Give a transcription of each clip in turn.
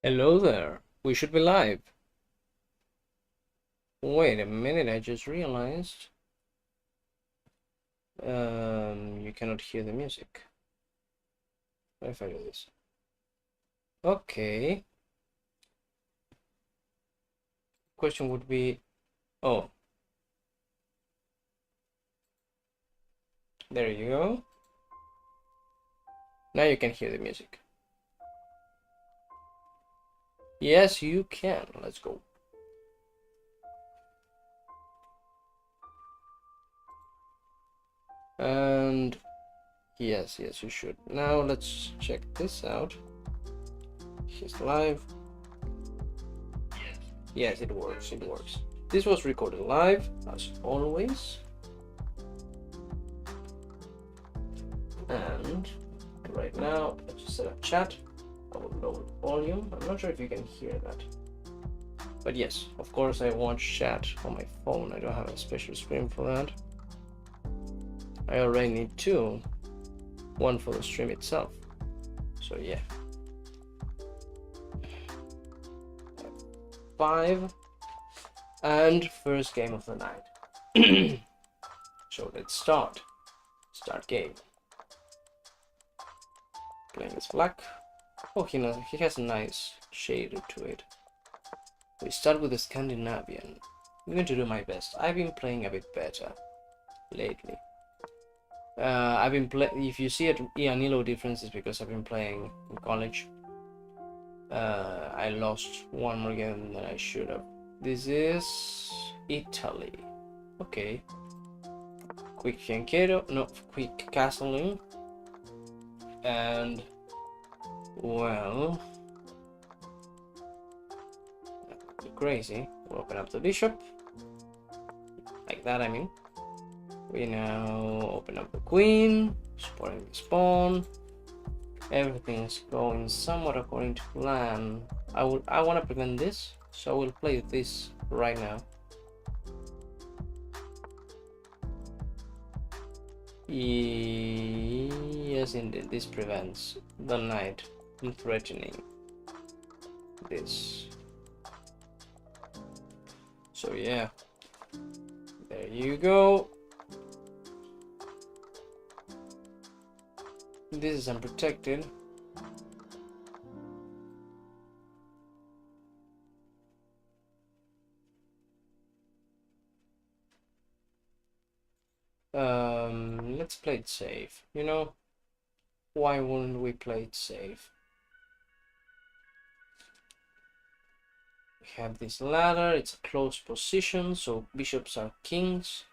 Hello there. We should be live. Wait a minute, I just realized you cannot hear the music. What if I do this? Okay. Question would be, oh, there you go. Now you can hear the music. Yes, you can. Let's go. And yes, you should. Now let's check this out. He's live. Yes, it works. It works. This was recorded live, as always. And right now, let's just set up chat. I will lower volume. I'm not sure if you can hear that. But yes, of course I watch chat on my phone. I don't have a special screen for that. I already need two. One for the stream itself. So yeah. 5 and first game of the night. So let's start. Start game. Playing as black. Oh, he has a nice shade to it. We start with the Scandinavian. I'm going to do my best. I've been playing a bit better lately. I've been if you see an elo difference, is because I've been playing in college. I lost one more game than I should have. This is Italy. Okay. Quick fianchetto, no, quick castling. And well, crazy. We'll open up the bishop. Like that, I mean. We now open up the queen, supporting the pawn. Everything's going somewhat according to plan. I want to prevent this, so I will play this right now. Yes, indeed, this prevents the knight from threatening this. So yeah, there you go. This is unprotected. Let's play it safe. You know, why wouldn't we play it safe? We have this ladder. It's a close position, so bishops are kings.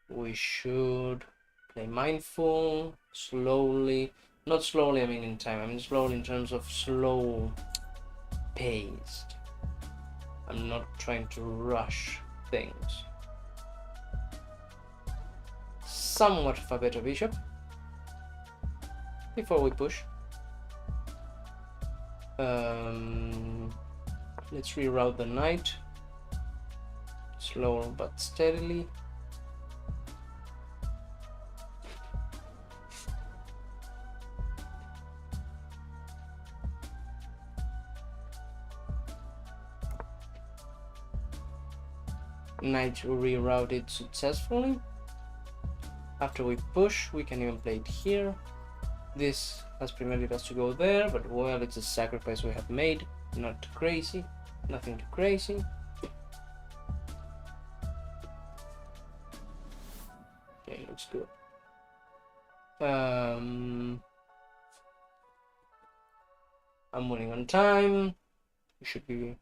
We should play mindful, slowly. Not slowly, I mean in time. I mean slowly in terms of slow paced. I'm not trying to rush things. Somewhat of a better bishop before we push. Let's reroute the knight. Slow but steadily. Knight rerouted successfully. After we push, we can even play it here. This has prevented us to go there, but well, it's a sacrifice we have made. Not too crazy, nothing too crazy. Okay, looks good. I'm winning on time. We should be.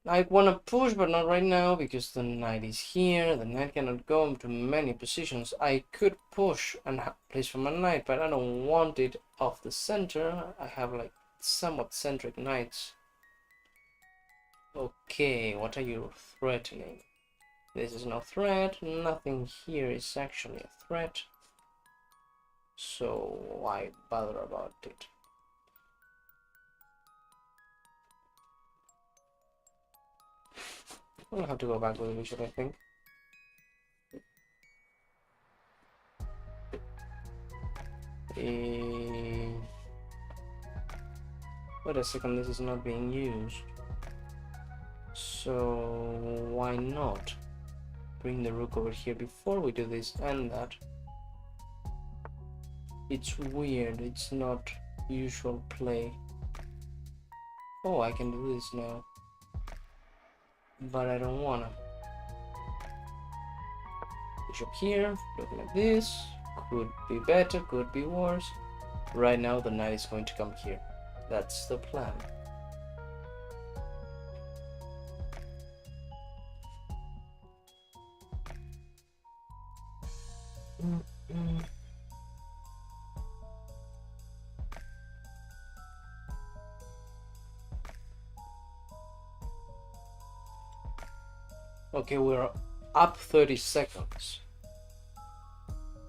I want to push, but not right now because the knight is here. The knight cannot go into many positions. I could push and place for my knight, but I don't want it off the center. I have like somewhat centric knights. Okay, what are you threatening? This is no threat. Nothing here is actually a threat. So why bother about it? We'll have to go back with the bishop, I think. Wait a second, this is not being used. So why not bring the rook over here before we do this and that? It's weird, it's not usual play. Oh, I can do this now, but I don't wanna. Bishop here, looking at this, could be better, could be worse. Right now the knight is going to come here. That's the plan. Okay, we're up 30 seconds.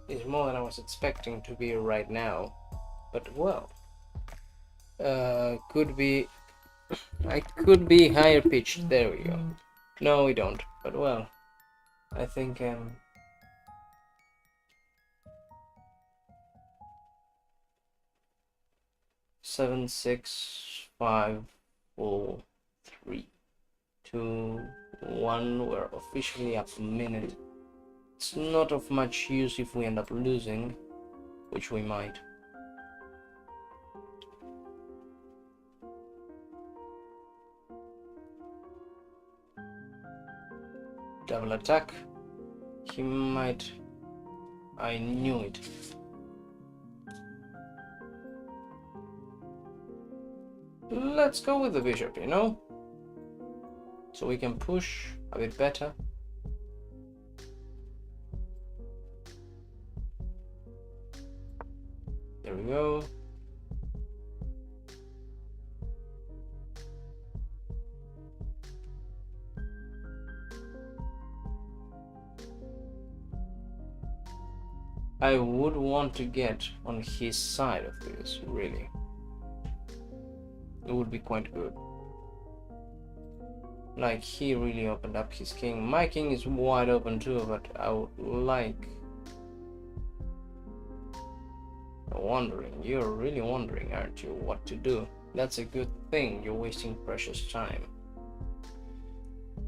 It's more than I was expecting to be right now, but well, could be, I could be higher pitched. There we go. No, we don't, but well, I think 7, 6, 5, 4, 3, 2, 1. We're officially up a minute. It's not of much use if we end up losing, which we might. Double attack. He might. I knew it. Let's go with the bishop, you know? So we can push a bit better. There we go. I would want to get on his side of this, really. It would be quite good. Like, he really opened up his king. My king is wide open too, but I would like... Wondering, you're really wondering, aren't you, what to do? That's a good thing, you're wasting precious time.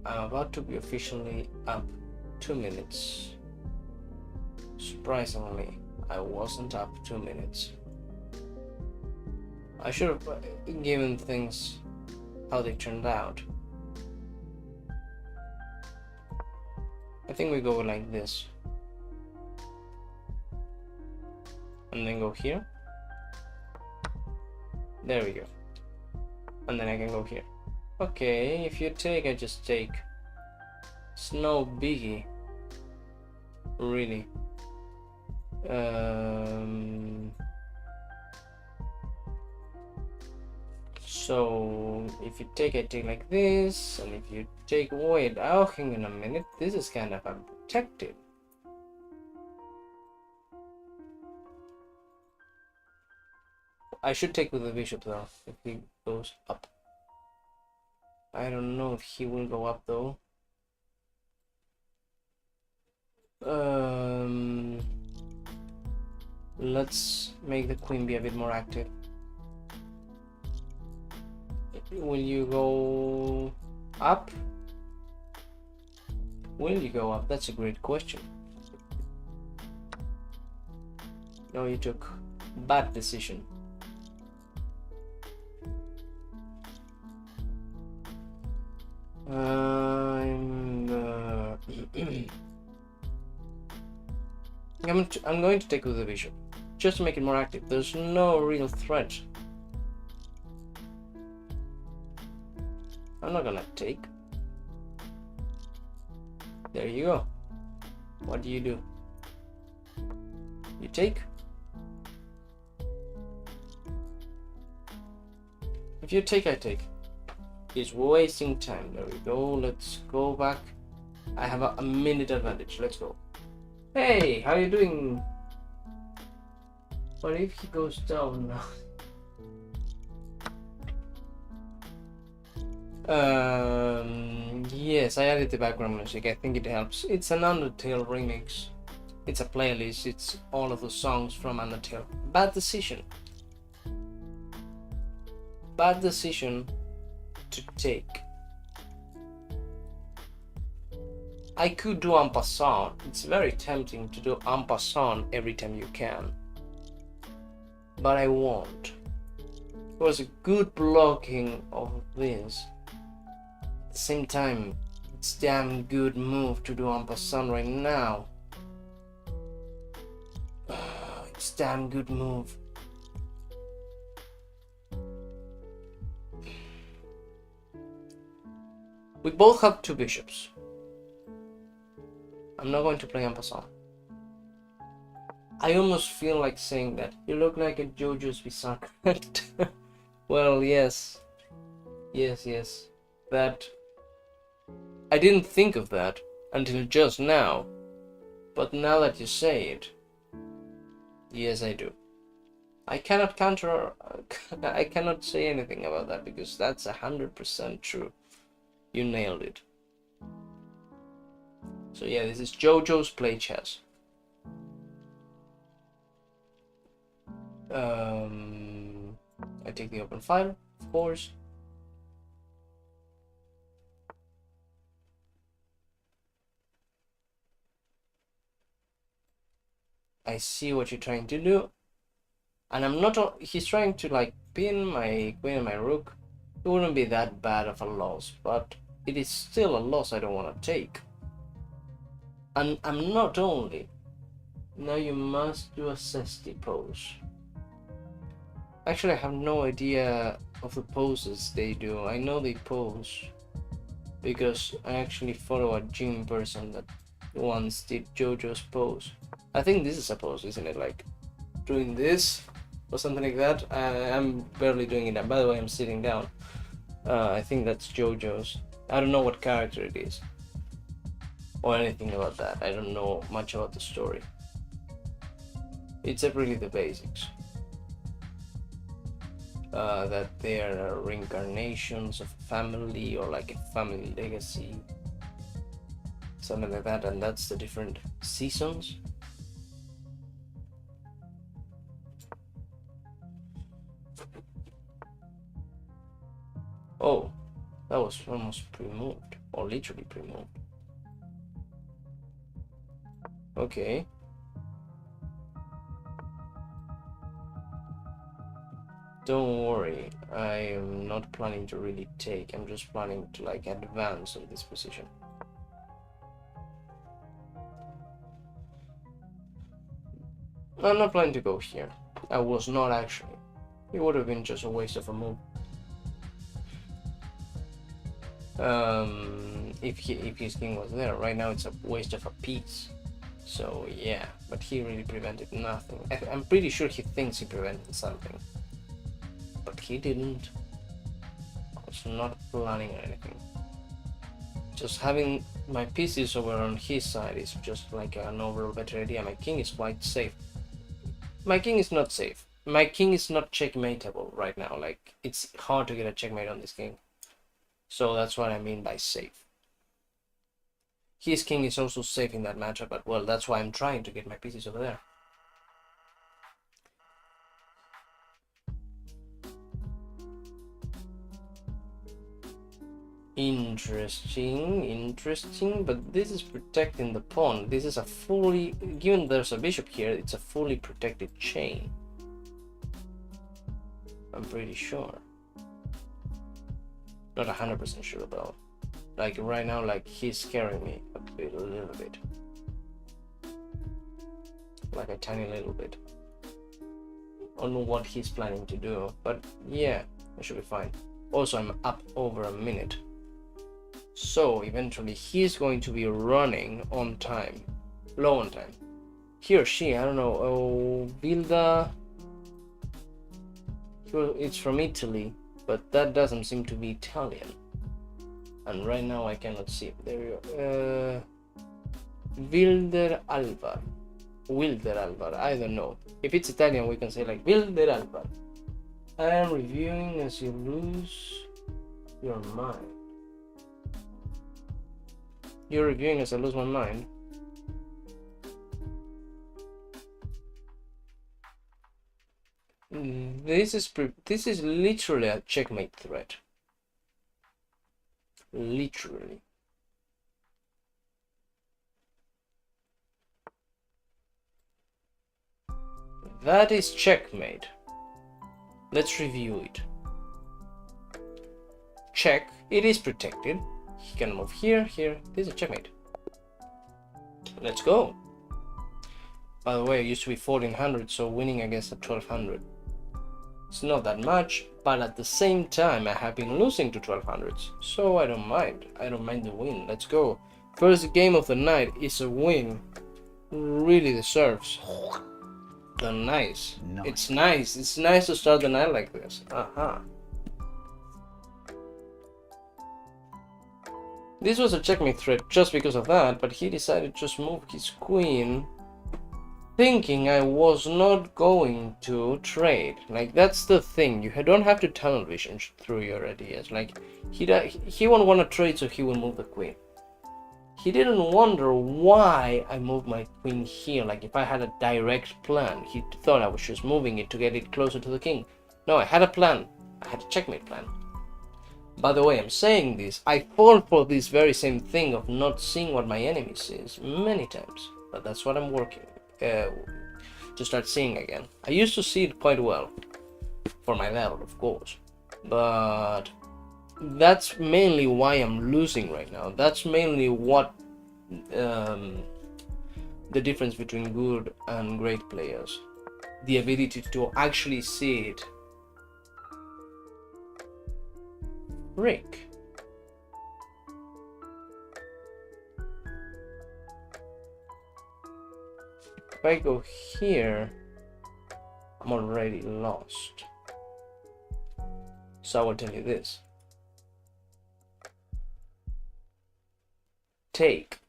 I'm about to be officially up 2 minutes. Surprisingly, I wasn't up 2 minutes. I should have given things how they turned out. I think we go like this. And then go here. There we go. And then I can go here. Okay, if you take, I just take. It's no biggie. Really. So if you take, I take like this, and if you take, wait, oh, hang on a minute, this is kind of unprotected. I should take with the bishop though, if he goes up. I don't know if he will go up though. Let's make the queen be a bit more active. Will you go up? Will you go up? That's a great question. No, you took bad decision. I'm going to take with the bishop, just to make it more active. There's no real threat. I'm not gonna take. There you go. What do? You take? If you take, I take. It's wasting time. There we go. Let's go back. I have a minute advantage. Let's go. Hey, how you doing? What if he goes down now? Yes, I added the background music. I think it helps. It's an Undertale remix. It's a playlist. It's all of the songs from Undertale. Bad decision. Bad decision to take. I could do en passant. It's very tempting to do en passant every time you can. But I won't. It was a good blocking of this. At the same time, it's damn good move to do en passant right now. It's damn good move. We both have 2 bishops. I'm not going to play en passant. I almost feel like saying that. You look like a JoJo's Bizarre character. Well, yes. Yes. That... I didn't think of that until just now. But now that you say it... Yes, I do. I cannot counter... I cannot say anything about that because that's 100% true. You nailed it. So yeah, this is JoJo's Play Chess. I take the open file, of course. I see what you're trying to do. And I'm not... He's trying to like pin my queen and my rook. It wouldn't be that bad of a loss, but it is still a loss I don't want to take. And I'm not only... Now you must do a Sesti pose. Actually, I have no idea of the poses they do. I know they pose because I actually follow a gym person that once did JoJo's pose. I think this is a pose, isn't it? Like doing this or something like that. I'm barely doing it. And by the way, I'm sitting down. I think that's JoJo's. I don't know what character it is or anything about that. I don't know much about the story. It's really the basics. That they are reincarnations of a family or like a family legacy, something like that, and that's the different seasons. Oh, that was almost pre-moved, or literally pre-moved. Okay. Don't worry, I am not planning to really take, I'm just planning to like advance on this position. I'm not planning to go here. I was not actually. It would have been just a waste of a move. If his king was there. Right now it's a waste of a piece. So yeah, but he really prevented nothing. I'm pretty sure he thinks he prevented something. But he didn't. I was not planning anything. Just having my pieces over on his side is just like an overall better idea. My king is quite safe. My king is not safe. My king is not checkmateable right now. Like, it's hard to get a checkmate on this king. So that's what I mean by safe. His king is also safe in that matchup, but well, that's why I'm trying to get my pieces over there. Interesting, but this is protecting the pawn. This is a fully, given there's a bishop here, it's a fully protected chain. I'm pretty sure. Not 100% sure though. Like right now, like he's scaring me a little bit. Like a tiny little bit. I don't know what he's planning to do, but yeah, I should be fine. Also, I'm up over a minute. So eventually he's going to be running on time, low on time. He or she, I don't know. Oh, Vilda. It's from Italy, but that doesn't seem to be Italian. And right now I cannot see. There you go. Wilder Alvar. I don't know. If it's Italian, we can say like Wilder Alvar. I am reviewing as you lose your mind. You're reviewing as I lose my mind. This is literally a checkmate threat. Literally. That is checkmate. Let's review it. Check. It is protected. He can move here, here. This is a checkmate. Let's go. By the way, I used to be 1400, so winning against a 1200. It's not that much, but at the same time, I have been losing to 1200s, so I don't mind. I don't mind the win. Let's go. First game of the night is a win. Really deserves. Nice. It's nice. It's nice to start the night like this. This was a checkmate threat just because of that, but he decided to just move his queen, thinking I was not going to trade. Like, that's the thing. You don't have to tunnel vision through your ideas. Like, he won't want to trade, so he will move the queen. He didn't wonder why I moved my queen here. Like, if I had a direct plan, he thought I was just moving it to get it closer to the king. No, I had a plan. I had a checkmate plan. By the way, I'm saying this, I fall for this very same thing of not seeing what my enemy sees many times. But that's what I'm working to start seeing again. I used to see it quite well, for my level, of course. But that's mainly why I'm losing right now. That's mainly what the difference between good and great players. The ability to actually see it. Rick. If I go here, I'm already lost. So I will tell you this. Take.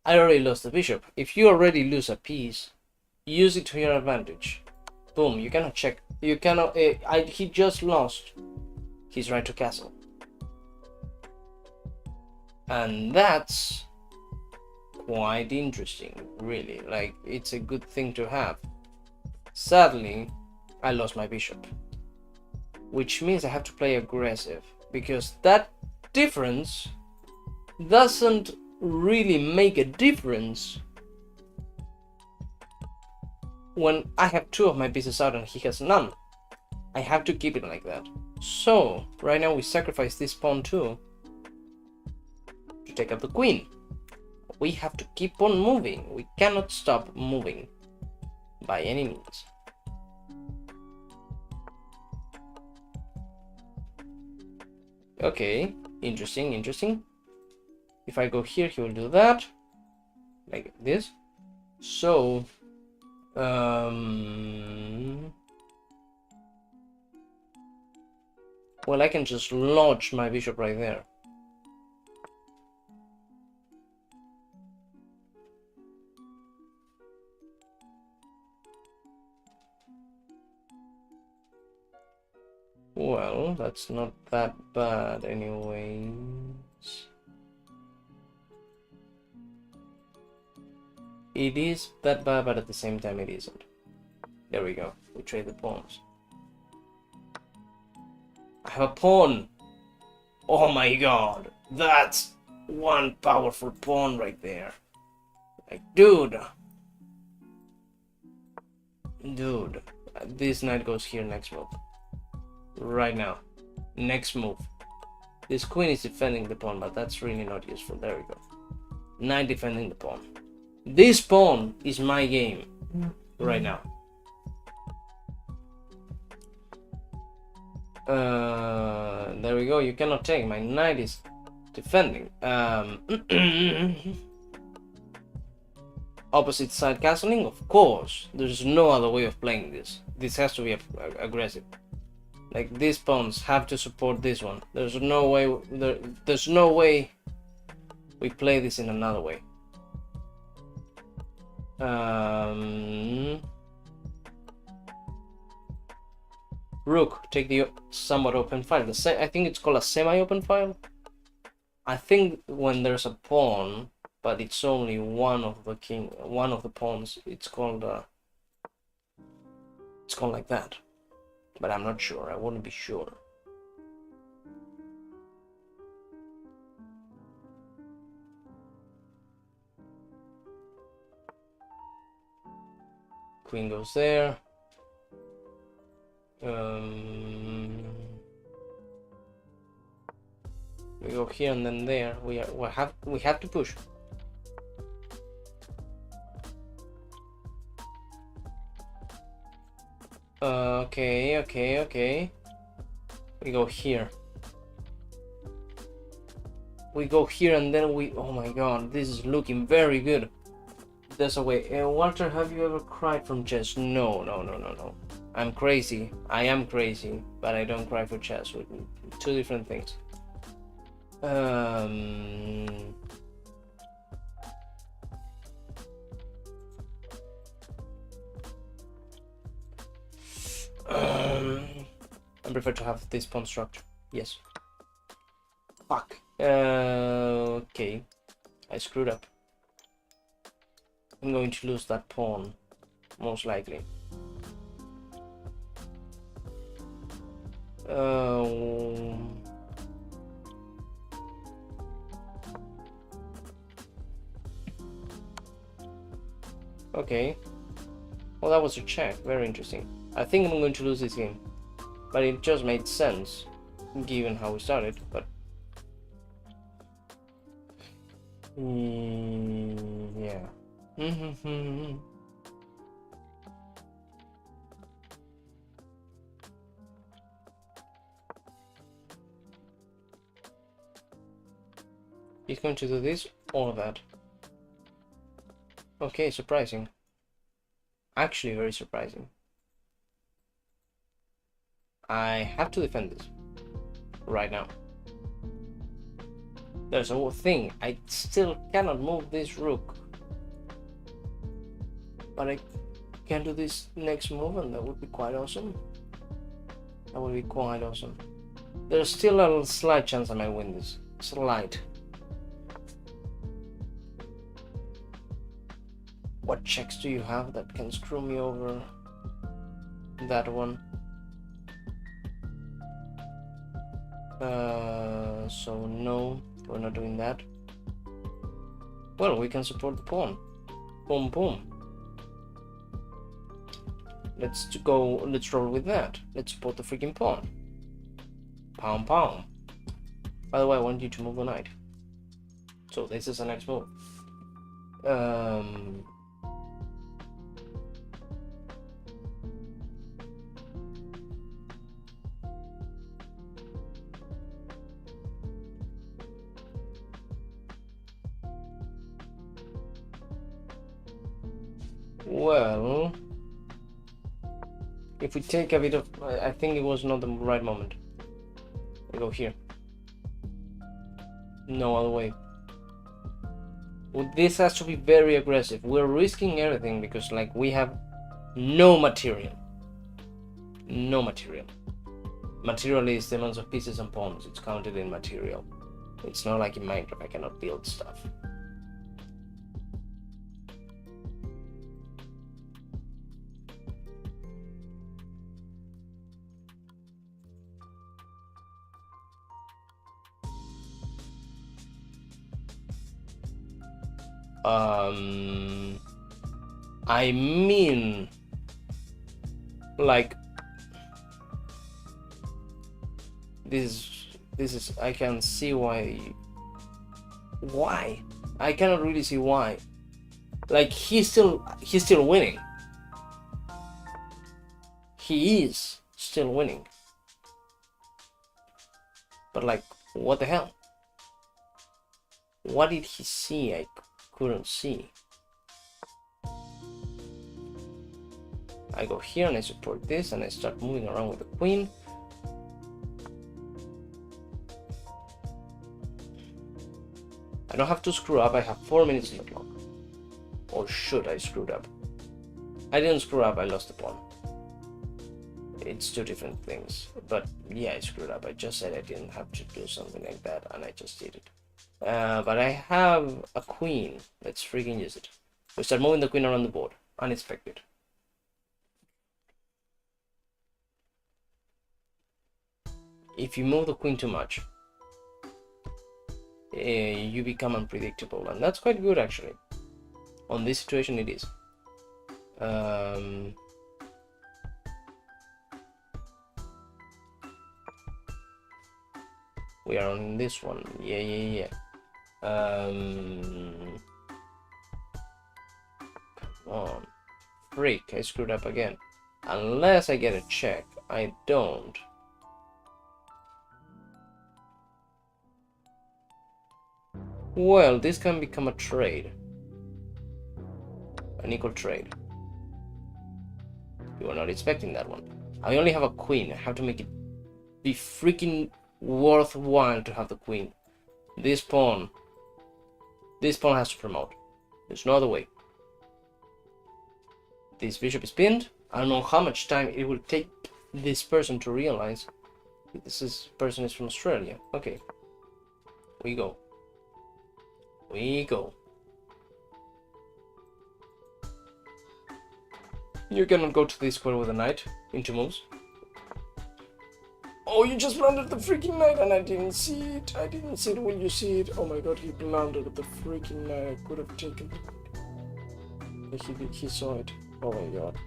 I already lost the bishop. If you already lose a piece, use it to your advantage. Boom, you cannot check. You cannot. He just lost his right to castle. And that's quite interesting, really. Like, it's a good thing to have. Sadly, I lost my bishop, which means I have to play aggressive, because that difference doesn't really make a difference when I have two of my pieces out and he has none. I have to keep it like that. So right now we sacrifice this pawn too to take up the queen. We have to keep on moving. We cannot stop moving by any means. Okay, interesting. If I go here, he will do that, like this. So, well, I can just launch my bishop right there. Well, that's not that bad anyways. It is that bad, but at the same time it isn't. There we go. We trade the pawns. I have a pawn! Oh my god! That's one powerful pawn right there. Like, dude! Dude. This knight goes here next move. Right now. Next move. This queen is defending the pawn, but that's really not useful. There we go. Knight defending the pawn. This pawn is my game right now. There we go. You cannot take. My knight is defending. Opposite side castling? Of course. There's no other way of playing this. This has to be aggressive. Like, these pawns have to support this one. There's no way. There's no way we play this in another way. Rook, take the somewhat open file. I think it's called a semi-open file. I think when there's a pawn, but it's only one of the pawns, it's called a It's called like that. But I'm not sure. I wouldn't be sure. Queen goes there. We go here and then there. We have to push. Okay. We go here. We go here and then we. Oh my god, this is looking very good. There's a way. Walter, have you ever cried from chess? No. I'm crazy. I am crazy, but I don't cry for chess. Two different things. I prefer to have this pawn structure. Yes. Fuck. Okay. I screwed up. I'm going to lose that pawn, most likely. Okay. Well, that was a check. Very interesting. I think I'm going to lose this game, but it just made sense given how we started. But yeah. He's going to do this or that. Okay, surprising. Actually, very surprising. I have to defend this right now. There's a whole thing. I still cannot move this rook, but I can do this next move, and that would be quite awesome. That would be quite awesome. There's still a slight chance I might win this. Slight. What checks do you have that can screw me over? That one. So no, we're not doing that. Well, we can support the pawn. Boom, boom. Let's roll with that. Let's support the freaking pawn. Pound, pound. By the way, I want you to move the knight. So this is the next move. Well, if we take a bit of, I think it was not the right moment. We go here. No other way. Well, this has to be very aggressive. We're risking everything because, like, we have no material. No material. Material is the amount of pieces and pawns. It's counted in material. It's not like in Minecraft. I cannot build stuff. I mean, like, this is I can see why I cannot really see why. Like, he's still winning. He is still winning. But, like, what the hell? What did he see I couldn't see? I go here and I support this and I start moving around with the queen. I don't have to screw up. I have 4 minutes on the clock. Or should I screwed up? I didn't screw up. I lost the pawn. It's two different things. But yeah, I screwed up. I just said I didn't have to do something like that, and I just did it. But I have a queen. Let's freaking use it. We start moving the queen around the board. Unexpected. if you move the queen too much, you become unpredictable, and that's quite good actually. On this situation it is. We are on this one. Yeah. Come on. Freak, I screwed up again. Unless I get a check. I don't. Well, this can become a trade. An equal trade. You were not expecting that one. I only have a queen. I have to make it be freaking worthwhile to have the queen. This pawn has to promote. There's no other way. This bishop is pinned. I don't know how much time it will take this person to realize this person is from Australia. Okay. We go. You cannot go to this square with a knight in 2 moves. Oh, you just blundered the freaking knight and I didn't see it. Will you see it? Oh my god, he blundered the freaking knight. I could have taken it. He saw it. Oh my god.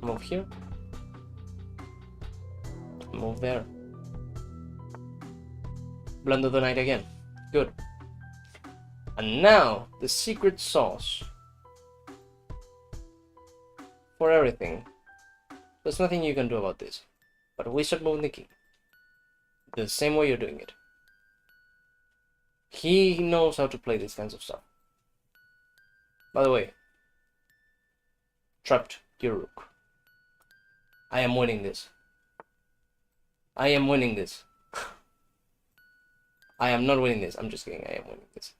Move here. Move there. Blunder the knight again. Good. And now the secret sauce for everything. There's nothing you can do about this. But we start moving the king the same way you're doing it. He knows how to play these kinds of stuff. By the way, trapped your rook. I am winning this. I am winning this. I am not winning this. I'm just kidding. I am winning this.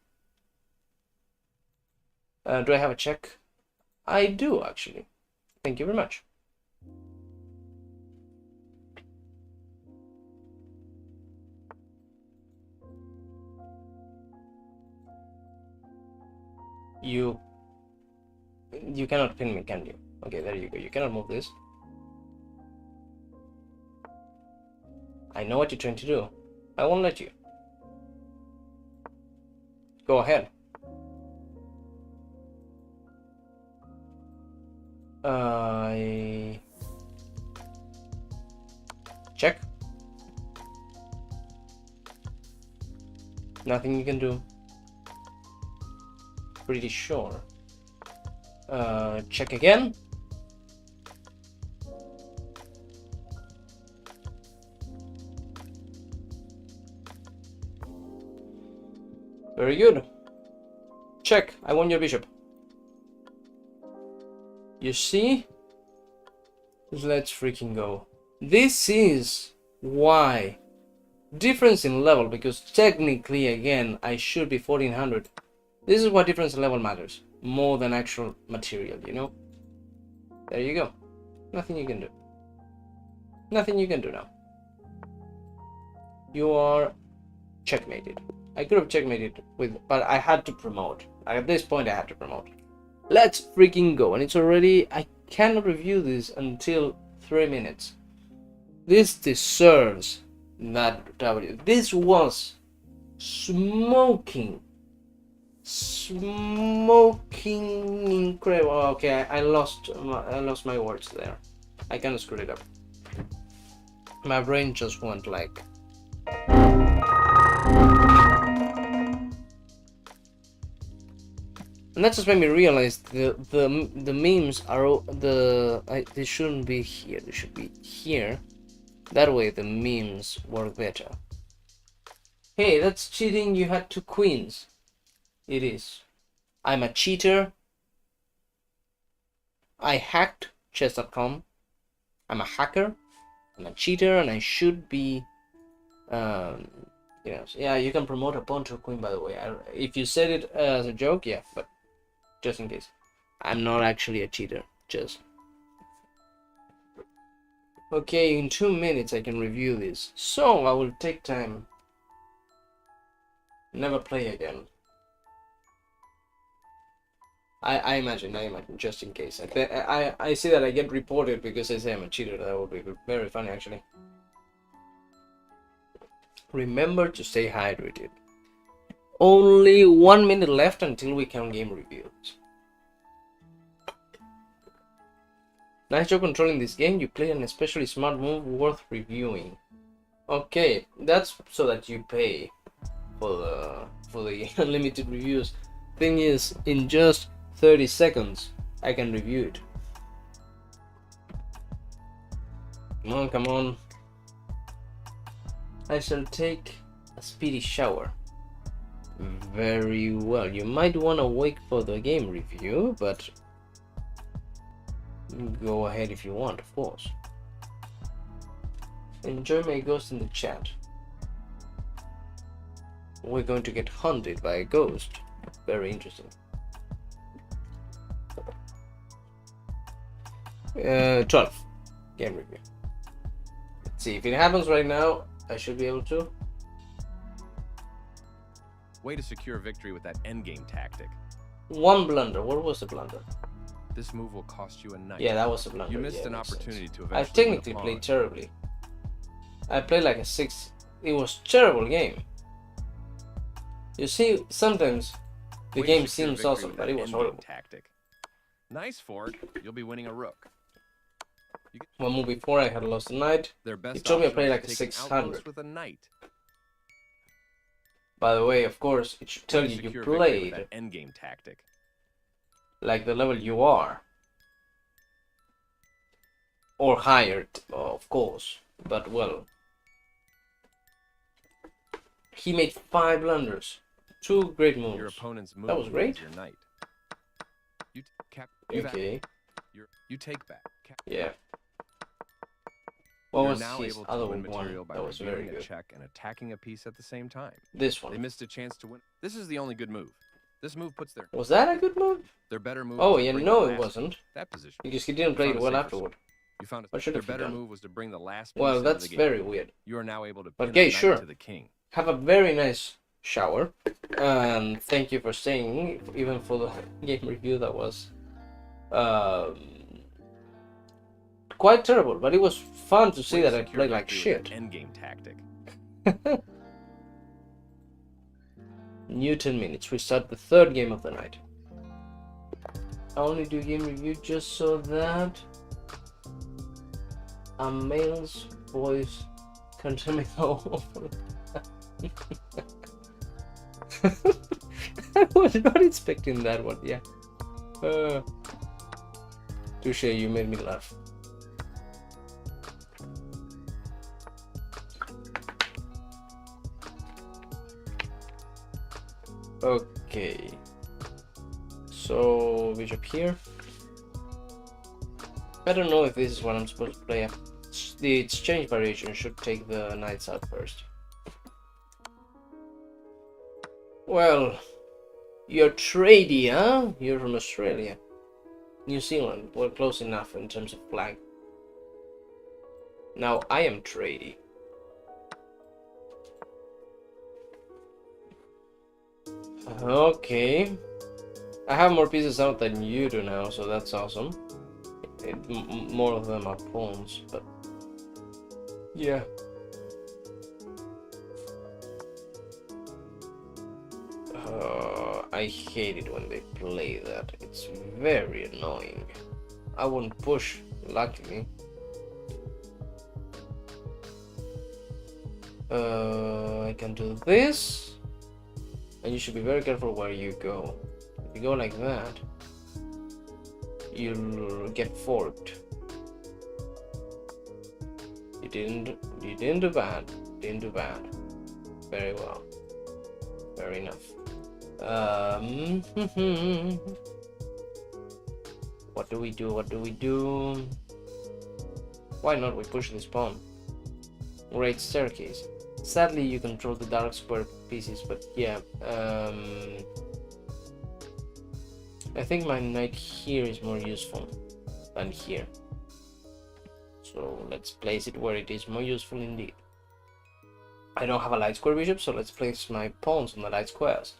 Do I have a check? I do, actually. Thank you very much. You cannot pin me, can you? Okay, there you go. You cannot move this. I know what you're trying to do. I won't let you. Go ahead. Check. Nothing you can do. Pretty sure. Check again. Very good. Check. I won your bishop. You see? Let's freaking go. This is why. Difference in level, because technically, again, I should be 1400. This is why difference in level matters. More than actual material, you know? There you go. Nothing you can do. Nothing you can do now. You are checkmated. I could have checkmated with, but I had to promote. At this point, I had to promote. Let's freaking go. And it's already, I cannot review this until 3 minutes. This deserves that W. This was smoking incredible. Okay, I lost my words there. I kind of screwed it up. My brain just went like. And that just made me realize the memes are they shouldn't be here. They should be here. That way the memes work better. Hey, that's cheating. You had 2 queens. It is. I'm a cheater. I hacked chess.com. I'm a hacker. I'm a cheater, and I should be. Yeah, you can promote a pawn to a queen. By the way, if you said it as a joke, yeah, but. Just in case. I'm not actually a cheater. Just. Okay, in 2 minutes I can review this. So I will take time. Never play again. I imagine, just in case. I see that I get reported because I say I'm a cheater. That would be very funny, actually. Remember to stay hydrated. Only 1 minute left until we count game reviews. Nice job controlling this game. You played an especially smart move worth reviewing. Okay, that's so that you pay for the unlimited reviews. Thing is, in just 30 seconds, I can review it. Come on, come on. I shall take a speedy shower. Very well. You might want to wait for the game review, but go ahead if you want, of course. Enjoy my ghost in the chat. We're going to get hunted by a ghost. Very interesting. 12. Game review. Let's see if it happens right now. I should be able to. Way to secure victory with that endgame tactic. One blunder. What was the blunder? This move will cost you a knight. Yeah, that was a blunder. You missed yeah, an opportunity sense. to eventually I technically played terribly. I played like a 6. It was a terrible game. You see, sometimes the game seems awesome, but it was horrible. Tactic. Nice fork. You'll be winning a rook. One move before I had lost a knight. Their best He told me I played option like a is taking 600. outposts with a knight. By the way, of course, it should tell Way to you secure you victory with played that endgame tactic. like the level you are. Or higher, of course. But well. He made 5 blunders. 2 great moves. Your opponent's move That was great. Your knight. Okay. You take back. Yeah. What You're was now his able to other win one? material by That was very reviewing a good. check and attacking a piece at the same time. This They one. missed a chance to win. This is the only good move. This move puts Was that a good move? their better move. Oh, was to yeah, bring no, the it last wasn't. That position. Because he didn't play it found a well safer afterward. You found What should their have he better done? move was to bring the last piece Well, into that's the game. very weird. You are now able to But pin okay, a knight sure. to the king. Have a very nice shower. And thank you for staying, even for the game review that was quite terrible. But it was fun to see Way that to I secure played like victory with shit. that endgame tactic. New 10 minutes. We start the 3rd game of the night. I only do game review just so that a male's voice can tell me how. I was not expecting that one, yeah. Touche, you made me laugh. Okay. So, bishop here. I don't know if this is what I'm supposed to play. The exchange variation should take the knights out first. Well, you're tradie, huh? You're from Australia. New Zealand. We're close enough in terms of flag. Now I am tradie. Okay. I have more pieces out than you do now, so that's awesome. More of them are pawns, but yeah. I hate it when they play that. It's very annoying. I won't push, luckily. I can do this. And you should be very careful where you go. If you go like that, you'll get forked. You didn't do bad. Didn't do bad. Very well. Fair enough. What do we do? What do we do? Why not we push this pawn? Great staircase. Sadly, you control the dark square pieces, but yeah. I think my knight here is more useful than here. So let's place it where it is more useful indeed. I don't have a light square bishop, so let's place my pawns on the light squares.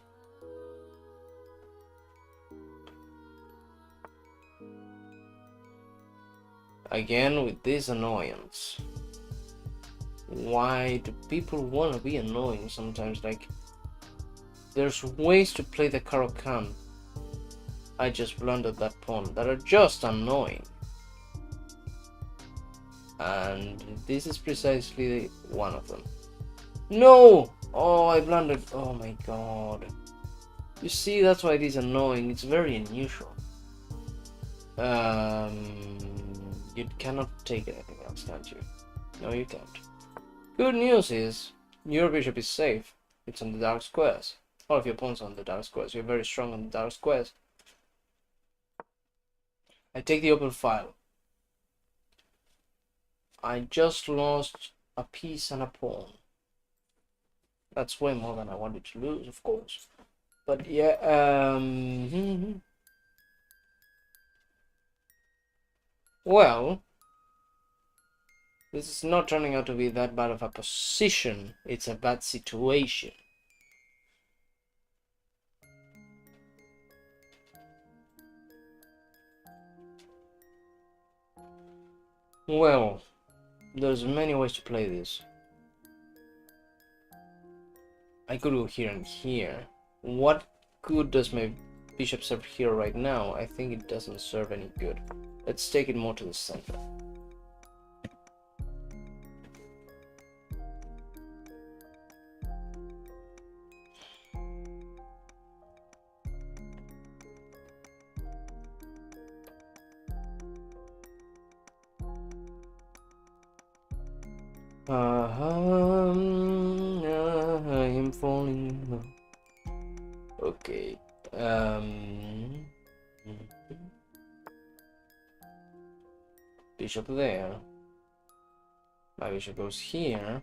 Again with this annoyance. Why do people want to be annoying sometimes? Like, there's ways to play the Caro-Kann. I just blundered that pawn that are just annoying. And this is precisely one of them. No! Oh, I blundered. Oh my god. You see, that's why it is annoying. It's very unusual. You cannot take anything else, can't you? No, you can't. Good news is, your bishop is safe. It's on the dark squares. All of your pawns are on the dark squares. You're very strong on the dark squares. I take the open file. I just lost a piece and a pawn. That's way more than I wanted to lose, of course. But yeah, well, this is not turning out to be that bad of a position. It's a bad situation. Well, there's many ways to play this. I could go here and here. What good does my bishop serve here right now? I think it doesn't serve any good. Let's take it more to the center. I'm falling in love. Okay. Bishop there. My bishop goes here.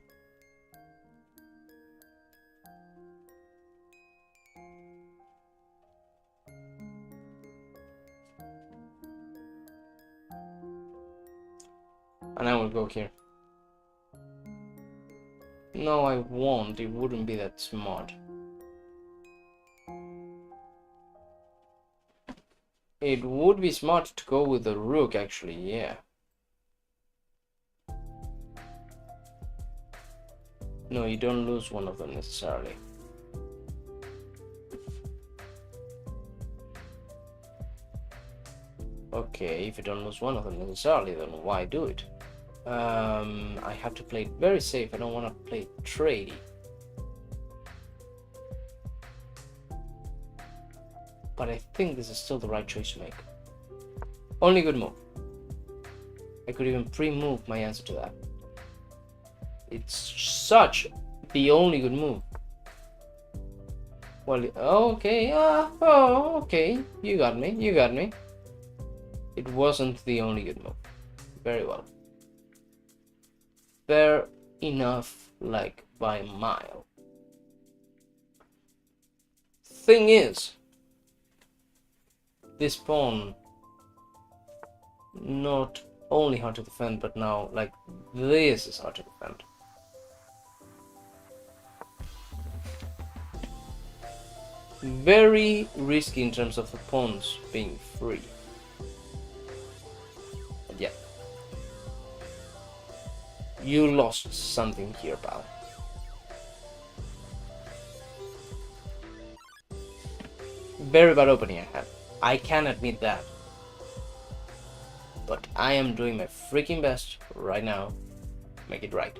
And I will go here. No, I won't. It wouldn't be that smart. It would be smart to go with the rook, actually, yeah. No, you don't lose one of them necessarily. Okay, if you don't lose one of them necessarily, then why do it? I have to play it very safe. I don't want to play it trady. But I think this is still the right choice to make. Only good move. I could even pre-move my answer to that. It's such the only good move. Well, okay, okay. You got me, you got me. It wasn't the only good move. Very well. Fair enough, like by a mile. Thing is, this pawn not only hard to defend, but now like this is hard to defend. Very risky in terms of the pawns being free. But yeah. You lost something here, pal. Very bad opening I had. I can admit that. But I am doing my freaking best right now to make it right.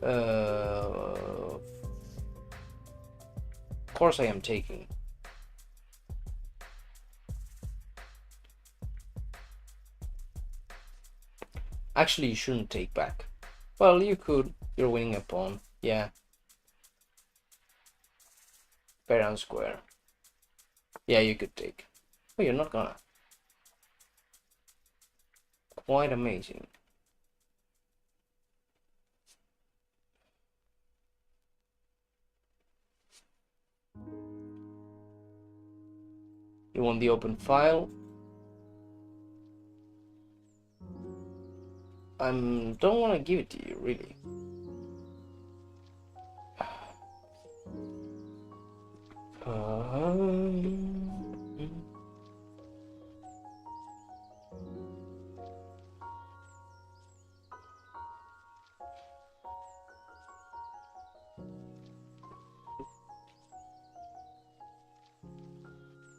Of course I am taking. Actually, you shouldn't take back. Well, you could. You're winning a pawn. Yeah. Fair and square. Yeah, you could take. Oh, you're not gonna. Quite amazing. You want the open file? I don't want to give it to you, really.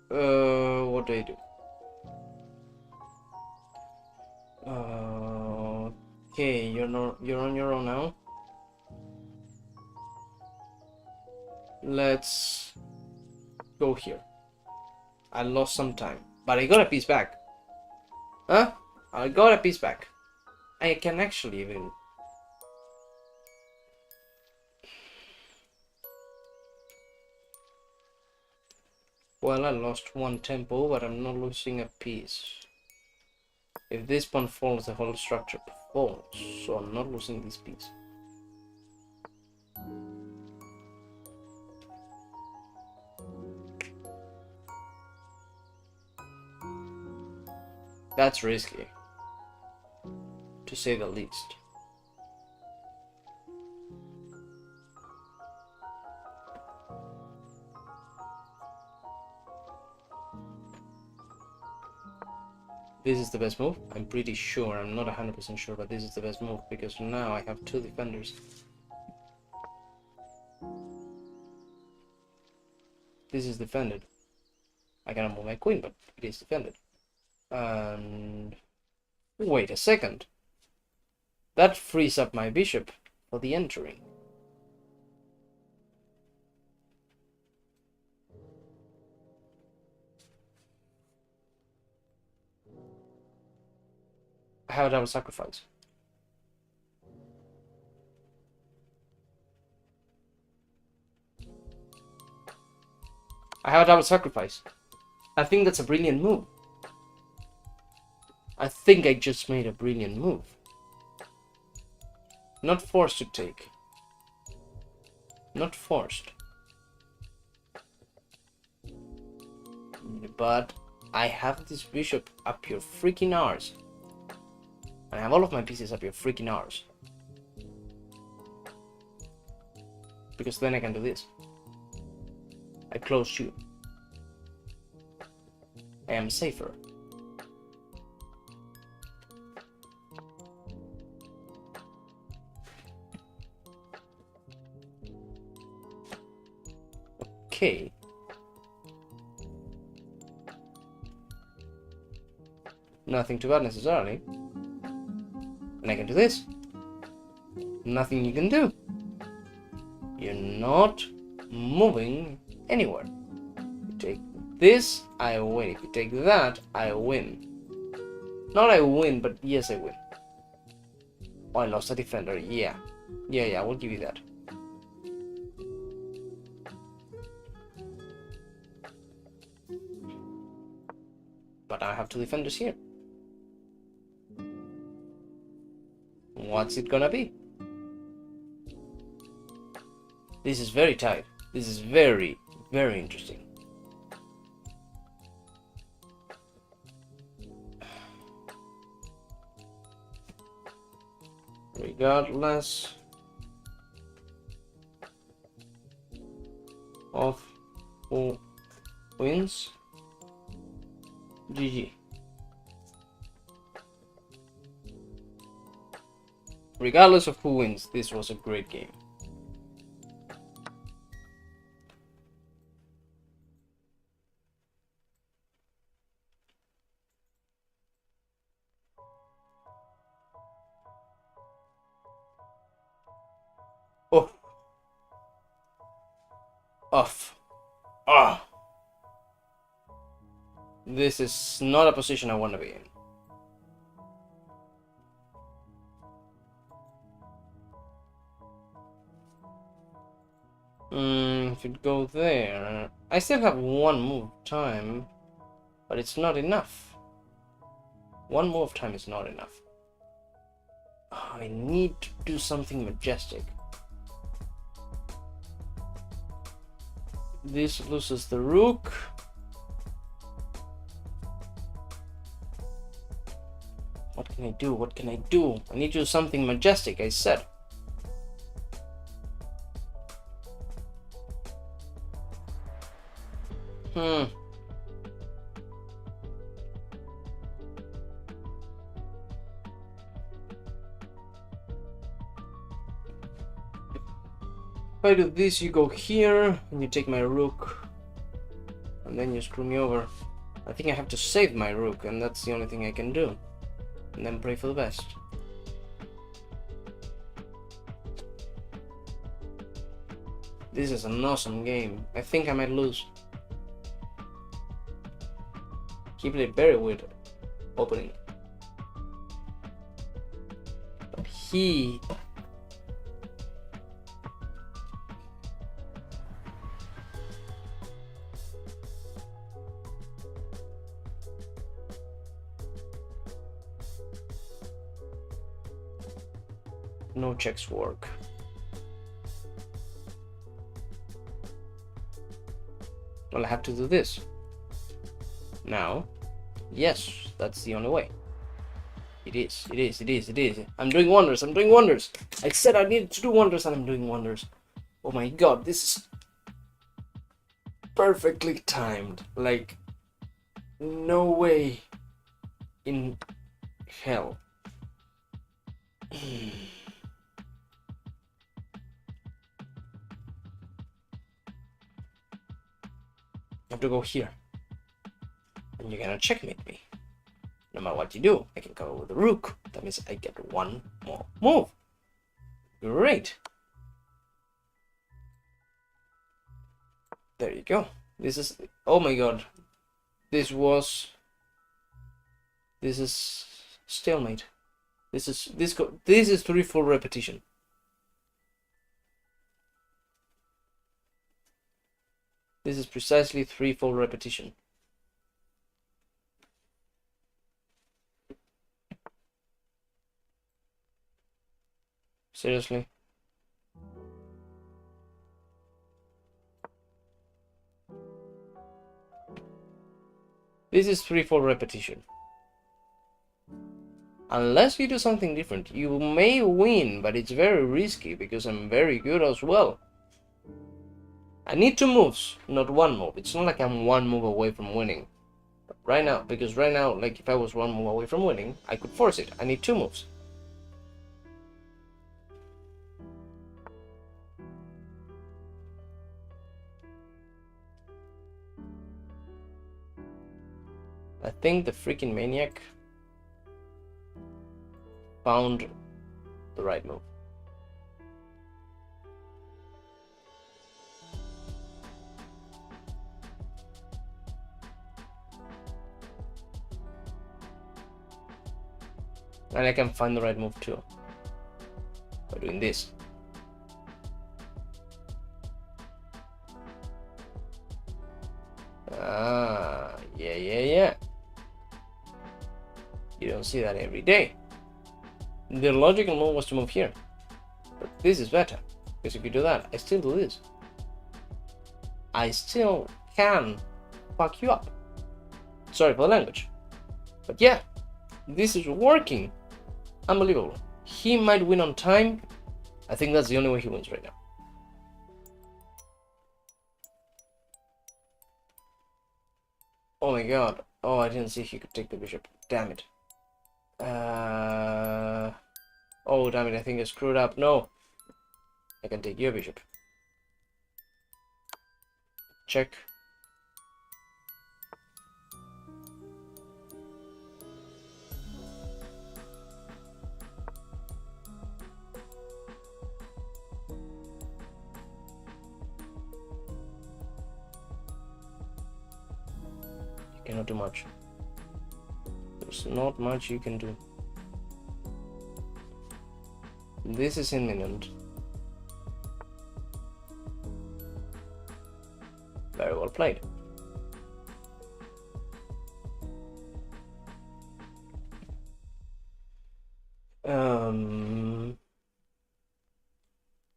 What do I do? Okay, you're on your own now. Let's go here. I lost some time, but I got a piece back. Huh? I got a piece back. I can actually even... Well, I lost one tempo, but I'm not losing a piece. If this pawn falls, the whole structure falls, so I'm not losing this piece. That's risky, to say the least. This is the best move. I'm pretty sure. I'm not 100% sure, but this is the best move because now I have two defenders. This is defended. I cannot move my queen, but it is defended. And wait a second. That frees up my bishop for the entering. I have a double sacrifice. I have a double sacrifice. I think that's a brilliant move. I think I just made a brilliant move. Not forced to take. Not forced. But I have this bishop up your freaking arse. And I have all of my pieces up your freaking arse. Because then I can do this. I close you. I am safer. Okay. Nothing too bad necessarily. And I can do this. Nothing you can do. You're not moving anywhere. You take this, I win. If you take that, I win. Not I win, but yes, I win. Oh, I lost a defender. Yeah, I will give you that. But I have two defenders here. What's it gonna be? This is very tight. This is very, very interesting. Regardless of who wins, GG. Regardless of who wins, this was a great game. Oh. Off. Ah. This is not a position I want to be in. If it go there, I still have one move time, but it's not enough. One move time is not enough. I need to do something majestic. This loses the rook. What can I do? What can I do? I need to do something majestic, I said. If I do this, you go here, and you take my rook. and then you screw me over. I think I have to save my rook, and that's the only thing I can do. And then pray for the best. This is an awesome game. I think I might lose. He played very weird opening. But he... No checks work. Well, I have to do this. Now, yes, that's the only way. It is. I'm doing wonders, I said I needed to do wonders and I'm doing wonders. Oh my god, this is perfectly timed. Like, no way in hell. I have to go here. And you're gonna checkmate me. No matter what you do, I can cover with the rook. That means I get one more move. Great. There you go. This is... Oh my god. This is stalemate. This is 3 full repetition. This is precisely 3 full repetition. Seriously? This is 3 full repetition. Unless you do something different, you may win, but it's very risky because I'm very good as well. I need 2 moves, not 1 move. It's not like I'm 1 move away from winning. But right now, because right now, like if I was 1 move away from winning, I could force it. I need 2 moves. I think the freaking maniac found the right move. And I can find the right move too by doing this. Ah, yeah. You don't see that every day. The logical move was to move here. But this is better. Because if you do that, I still do this. I still can fuck you up. Sorry for the language. But yeah, this is working. Unbelievable. He might win on time. I think that's the only way he wins right now. Oh my god. Oh, I didn't see he could take the bishop. Damn it. Oh, damn it. I think I screwed up. No. I can take your bishop. Check. You cannot do much. There's not much you can do. This is imminent. Very well played.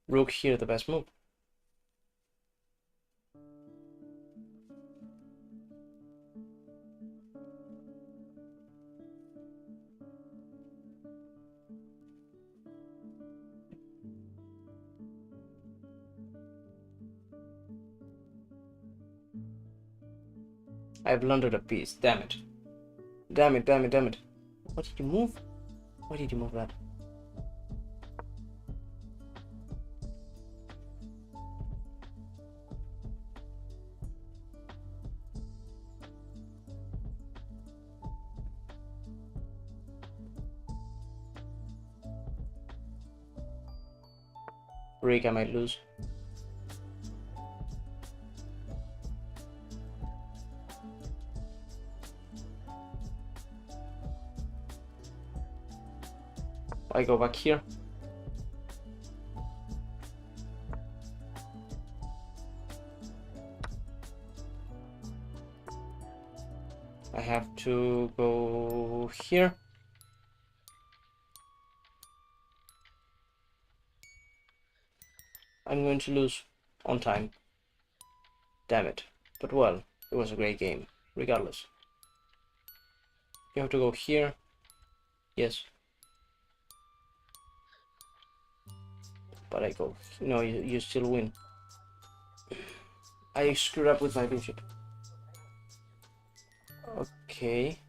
Rook here, the best move. I've blundered a piece. Damn it. Damn it. What did you move? Why did you move that? brick I might lose. I go back here. I have to go here. I'm going to lose on time. Damn it. But well, it was a great game, regardless. You have to go here. Yes. But I go. No, you still win. I screwed up with my bishop. Okay.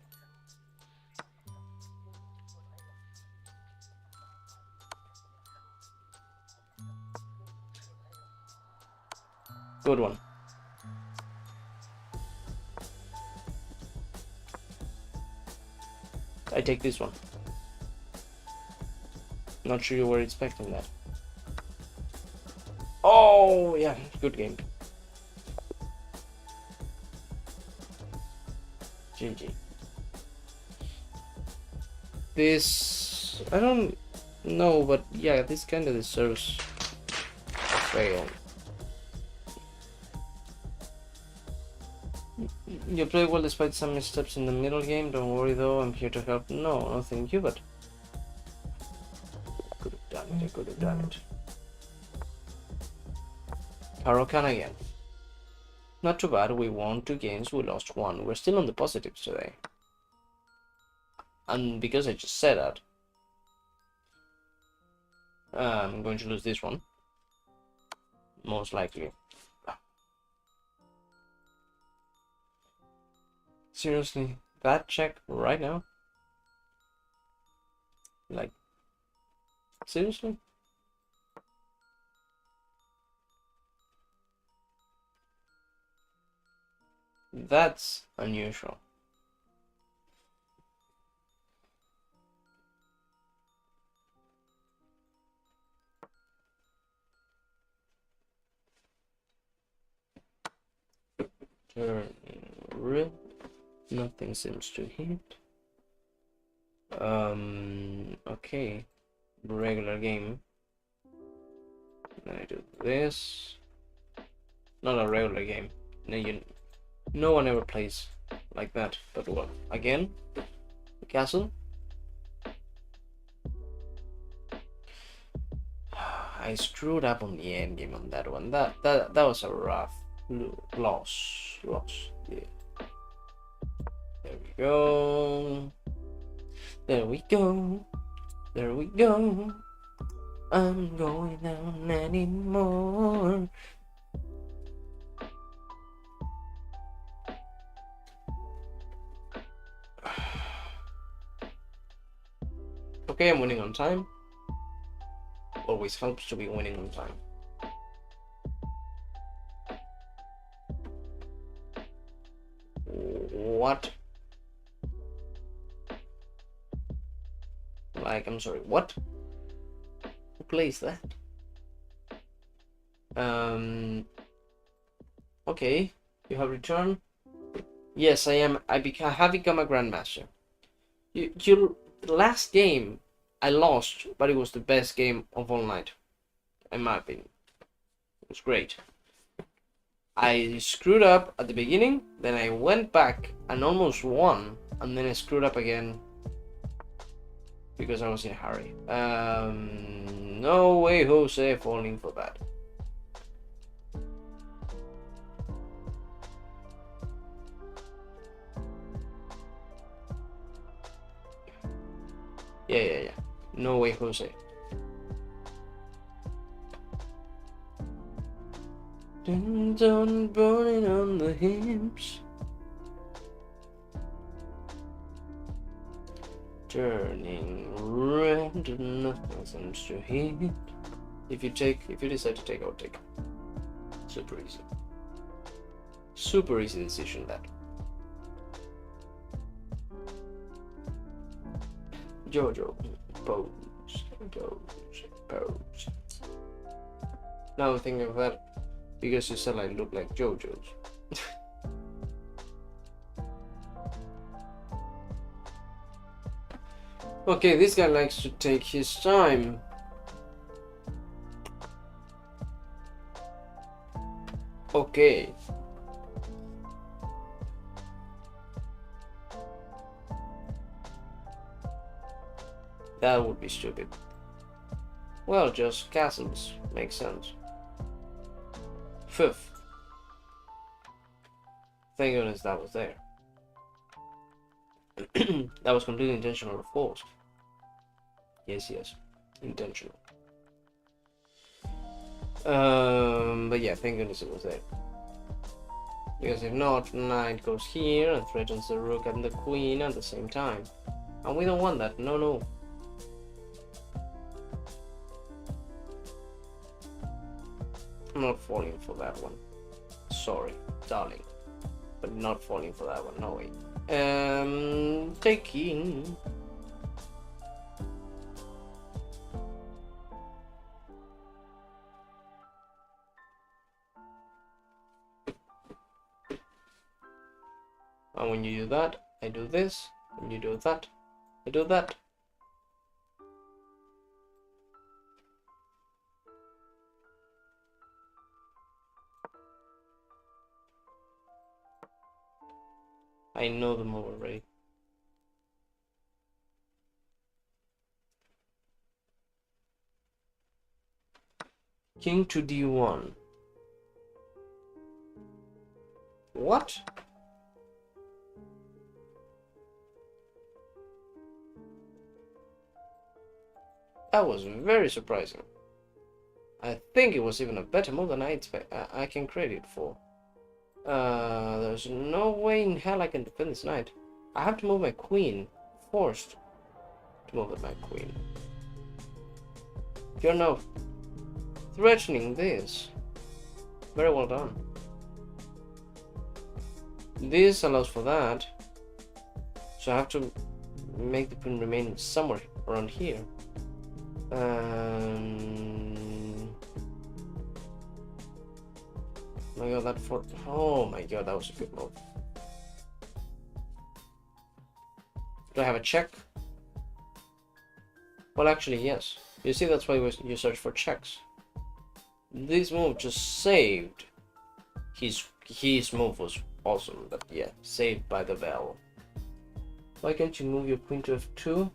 Good one. I take this one. Not sure you were expecting that. Oh, yeah, good game. GG. This, I don't know, but yeah, this kind of deserves fail. You play well despite some missteps in the middle game. Don't worry though, I'm here to help. No, thank you, but could have done it. I could have done it. Caro-Kann again. Not too bad. We won 2 games. We lost 1. We're still on the positives today. And because I just said that, I'm going to lose this one. Most likely. Seriously, that check right now? Like, seriously? That's unusual. Turn. Nothing seems to hit. Okay. Regular game. Then I do this. Not a regular game. No one ever plays like that. But what? Again? The castle? I screwed up on the end game on that one. That was a rough loss. Yeah. There we go. There we go. There we go. I'm going down anymore. Okay, I'm winning on time. Always helps to be winning on time. What? Like, I'm sorry, what? Who plays that? Okay, you have returned. Yes, I am. I have become a grandmaster. The last game I lost, but it was the best game of all night, in my opinion. It was great. I screwed up at the beginning, then I went back and almost won, and then I screwed up again because I was in a hurry. No way, Jose, falling for that. Yeah. No way, Jose. Dun burning on the hips. Turning red, nothing seems to hit. If you decide to take, I'll take. Super easy. Super easy decision, that. Jojo, pose. Now I'm thinking of that because you said I look like JoJo's. Okay, this guy likes to take his time. Okay. That would be stupid. Well, just castles. Makes sense. Fifth. Thank goodness that was there. That was completely intentional, of course. Yes, intentional. But yeah, thank goodness it was there. Because if not, knight goes here and threatens the rook and the queen at the same time. And we don't want that, no. I'm not falling for that one. Sorry, darling. But not falling for that one, no way. Taking. And when you do that, I do this. When you do that, I do that. I know the move already. King to d1. What? That was very surprising. I think it was even a better move than I can credit for. There's no way in hell I can defend this knight. I have to move my queen. Forced to move with my queen. You're now threatening this. Very well done. This allows for that. So I have to make the queen remain somewhere around here. My god, that fort. Oh my god, that was a good move. Do I have a check? Well, actually, yes. You see, that's why you search for checks. This move just saved. His move was awesome, but yeah, saved by the bell. Why can't you move your queen to f2?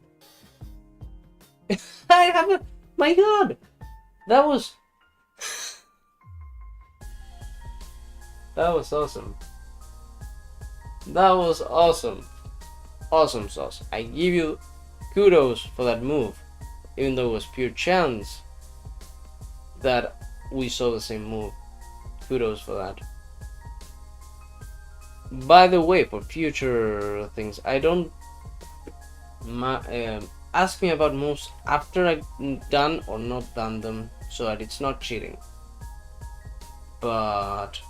I have a. My god! That was. That was awesome. That was awesome. Awesome sauce. I give you kudos for that move. Even though it was pure chance that we saw the same move. Kudos for that. By the way, for future things, I don't ask me about moves after I've done or not done them, so that it's not cheating. But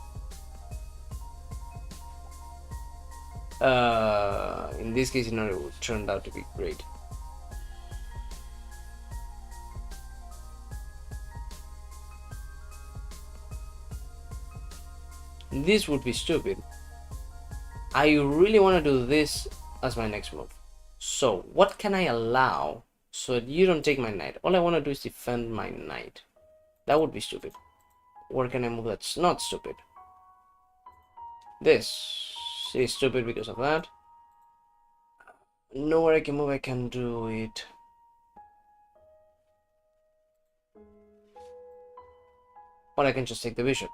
in this case, scenario, it turned out to be great. This would be stupid. I really want to do this as my next move. So what can I allow so that you don't take my knight? All I want to do is defend my knight. That would be stupid. Where can I move that's not stupid? This is stupid because of that. Nowhere I can move, I can do it. Or I can just take the bishop.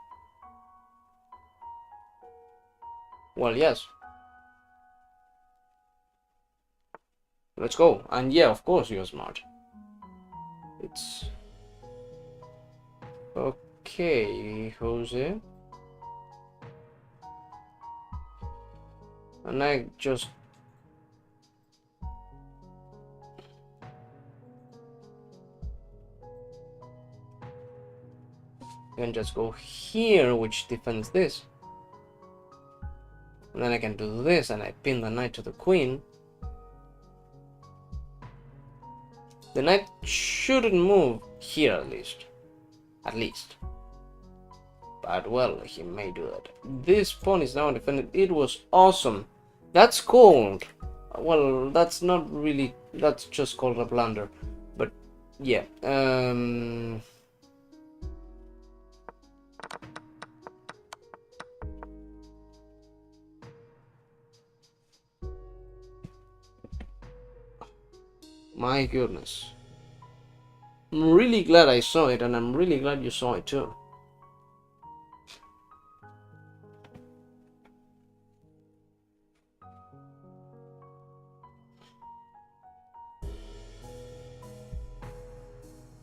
Well, yes. Let's go. And yeah, of course you're smart. It's... Okay, Jose. And I just... can just go here, which defends this. And then I can do this, and I pin the knight to the queen. The knight shouldn't move here, at least. At least. But well, he may do that. This pawn is now undefended. It was awesome. That's called... Well, that's not really... That's just called a blunder. But, yeah. My goodness. I'm really glad I saw it, and I'm really glad you saw it too.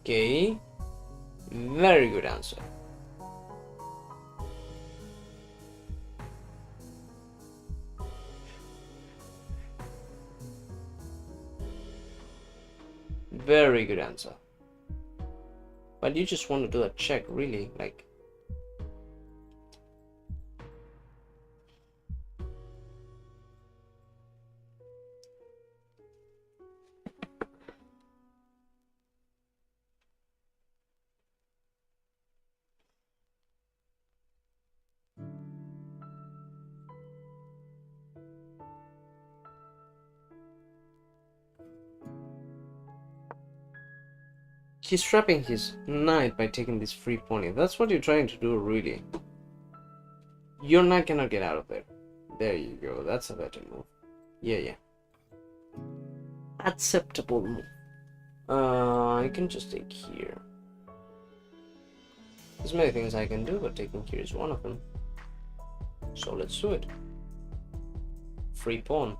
Okay. Very good answer. Very good answer. But you just want to do a check, really, like... He's trapping his knight by taking this free pony. That's what you're trying to do, really. Your knight cannot get out of there. There you go. That's a better move. Yeah. Acceptable move. I can just take here. There's many things I can do, but taking here is one of them. So let's do it. Free pawn.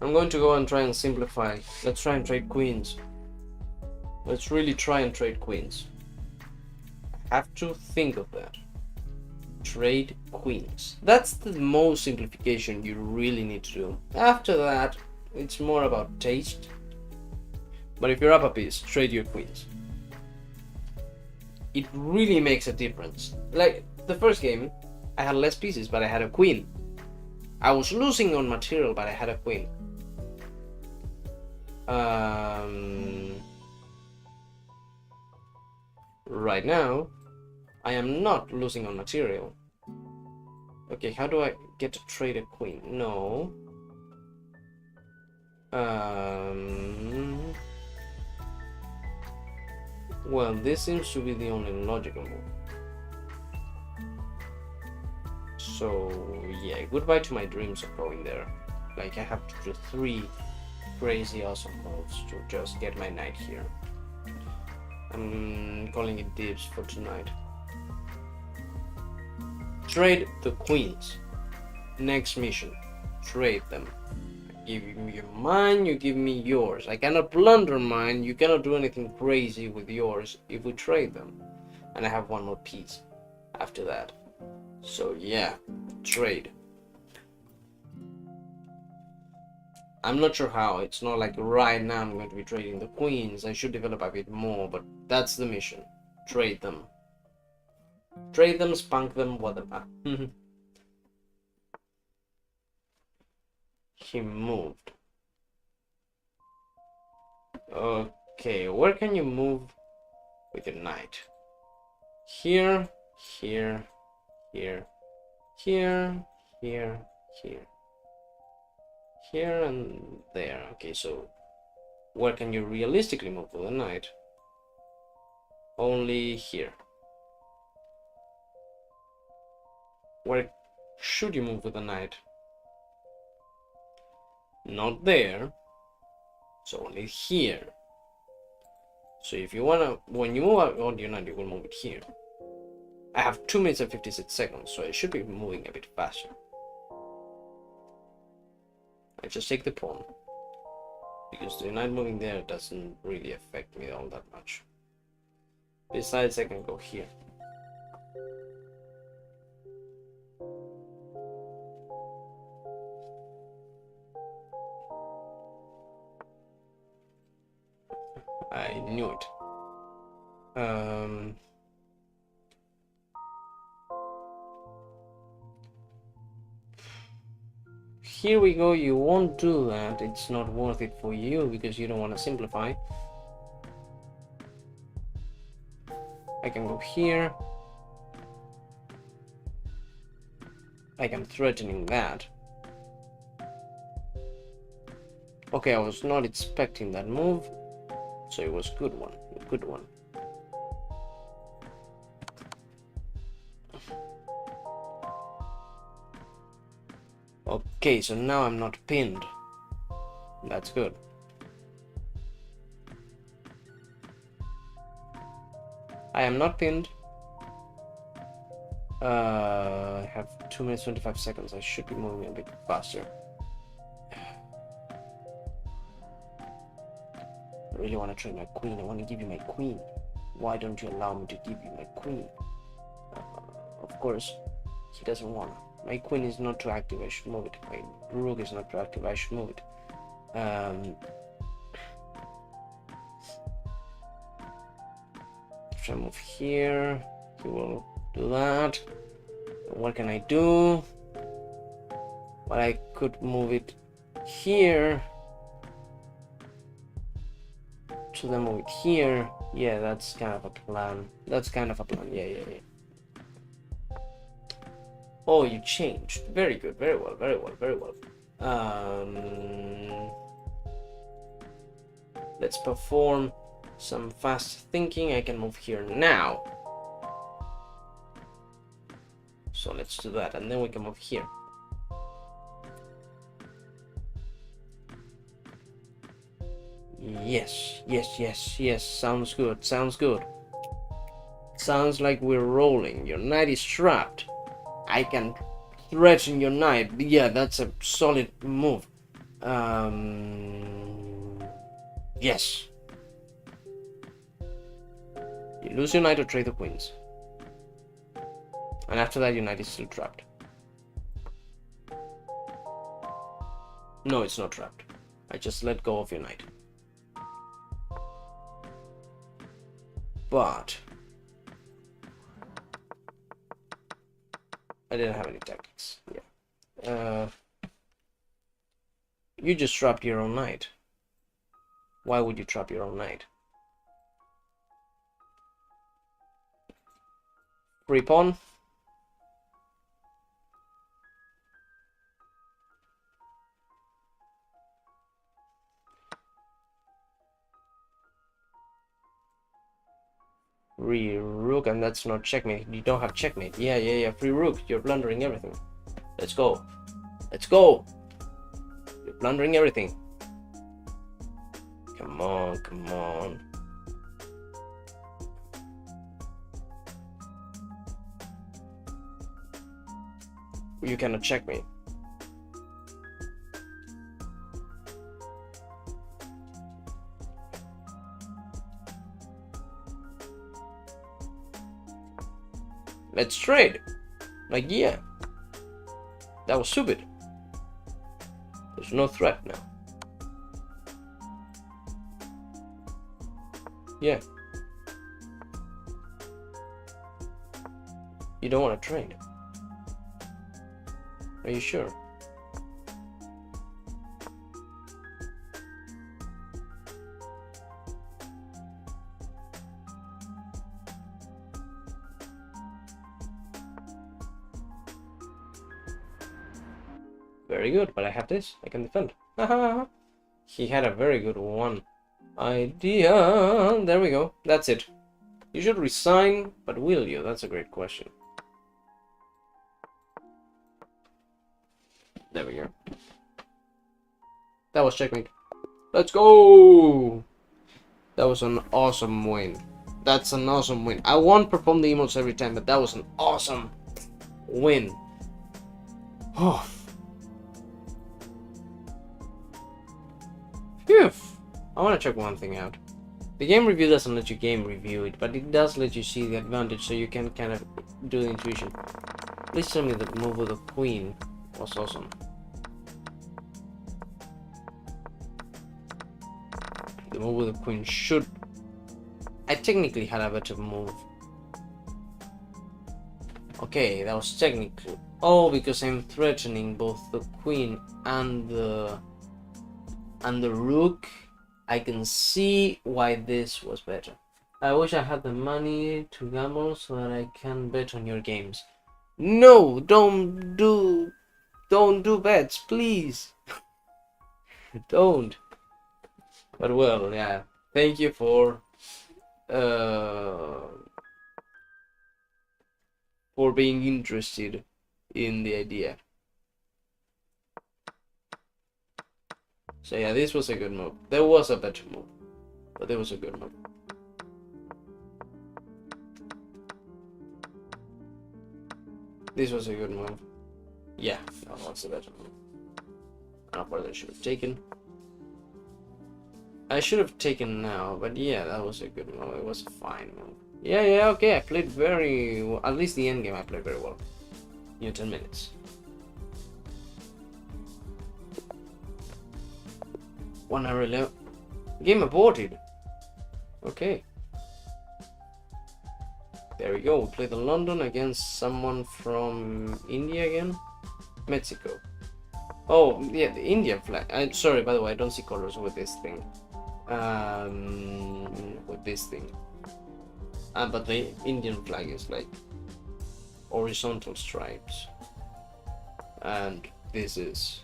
I'm going to go and try and simplify. Let's try and trade queens. Let's really try and trade queens. I have to think of that. Trade queens. That's the most simplification you really need to do. After that, it's more about taste. But if you're up a piece, trade your queens. It really makes a difference. Like the first game, I had less pieces, but I had a queen. I was losing on material, but I had a queen. Right now, I am not losing on material. Okay, how do I get to trade a queen? No. Well, this seems to be the only logical move. So, yeah, goodbye to my dreams of going there. Like, I have to do 3 crazy awesome moves to just get my knight here. I'm calling it dibs for tonight. Trade the queens. Next mission. Trade them. I give you mine, you give me yours. I cannot plunder mine, you cannot do anything crazy with yours if we trade them. And I have one more piece after that. So yeah, trade. I'm not sure how. It's not like right now I'm going to be trading the queens. I should develop a bit more, but that's the mission. Trade them. Trade them, spunk them, whatever. He moved. Okay, where can you move with your knight? Here, here, here, here, here, here. Here and there. Okay, so where can you realistically move with a knight? Only here. Where should you move with a knight? Not there. So only here. So if you wanna, when you move out on your knight, you will move it here. I have 2 minutes and 56 seconds, so I should be moving a bit faster. I just take the pawn, because the knight moving there doesn't really affect me all that much. Besides, I can go here. I knew it. Here we go. You won't do that. It's not worth it for you because you don't want to simplify. I can go here. Like I'm threatening that. Okay, I was not expecting that move, so it was a good one. A good one. Okay, so now I'm not pinned. That's good. I am not pinned. I have 2 minutes 25 seconds. I should be moving a bit faster. I really want to trade my queen. I want to give you my queen. Why don't you allow me to give you my queen? Of course, he doesn't want to. My queen is not too active. I should move it. My rook is not too active. I should move it. If I move here, he will do that. What can I do? Well, I could move it here. To then move it here. Yeah, that's kind of a plan. That's kind of a plan. Yeah. Oh, you changed. Very good. Very well. Very well. Very well. Let's perform some fast thinking. I can move here now. So let's do that, and then we can move here. Yes. Sounds good. Sounds like we're rolling. Your knight is trapped. I can threaten your knight. Yeah, that's a solid move. Yes. You lose your knight or trade the queens. And after that, your knight is still trapped. No, it's not trapped. I just let go of your knight. But I didn't have any tactics. Yeah. You just trapped your own knight. Why would you trap your own knight? Free pawn. Free rook, and that's not checkmate. You don't have checkmate. Yeah. Free rook. You're blundering everything. Let's go. You're blundering everything. Come on. You cannot check me. Let's trade. Like, yeah. That was stupid. There's no threat now. Yeah. You don't want to trade. Are you sure? Very good, but I have this. I can defend. He had a very good one idea. There we go. That's it. You should resign, but will you? That's a great question. There we go. That was checkmate. Let's go! That was an awesome win. That's an awesome win. I won't perform the emotes every time, but that was an awesome win. Oh. Phew. I want to check one thing out. The game review doesn't let you game review it, but it does let you see the advantage, so you can kind of do the intuition. Please tell me that move with the queen was awesome. The move with the queen should... I technically had a better move. Okay, that was technically... Oh, because I'm threatening both the queen and the rook. I can see why this was better. I wish I had the money to gamble so that I can bet on your games. No, don't do bets, please. Don't. But well, yeah. Thank you for being interested in the idea. So yeah, this was a good move. There was a better move, but it was a good move. This was a good move. Yeah, that was a better move. Not what I should have taken. I should have taken now, but yeah, that was a good move. It was a fine move. Yeah, okay. I played very well. At least the end game I played very well. 10 minutes. One hour 11. Game aborted. Okay. There we go. We play the London against someone from India again. Mexico. Oh, yeah, the Indian flag. I'm sorry, by the way, I don't see colors with this thing. But the Indian flag is like horizontal stripes. And this is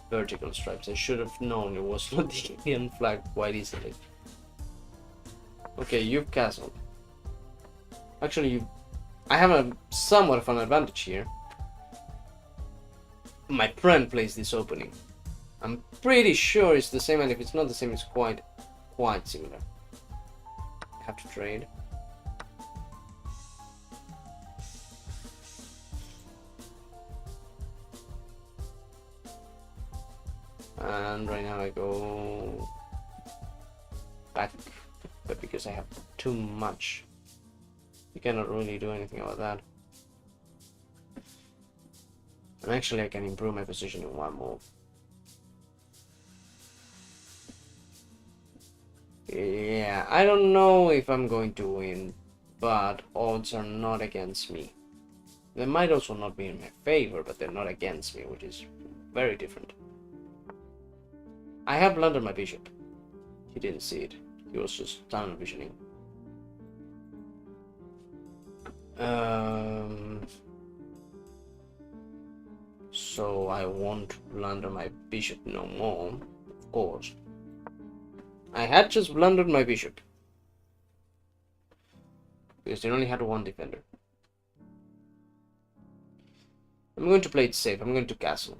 vertical stripes. I should have known it was not the Indian flag quite easily. Okay, you've castled. Actually, I have a somewhat of an advantage here. My friend plays this opening. I'm pretty sure it's the same, and if it's not the same, it's quite similar. I have to trade. And right now I go back, but because I have too much, you cannot really do anything about that. And actually I can improve my position in one move. Yeah, I don't know if I'm going to win, but odds are not against me. They might also not be in my favor, but they're not against me, which is very different. I have blundered my bishop. He didn't see it. He was just tunnel visioning. So I won't blunder my bishop no more, of course. I had just blundered my bishop because they only had one defender. I'm going to play it safe. I'm going to castle.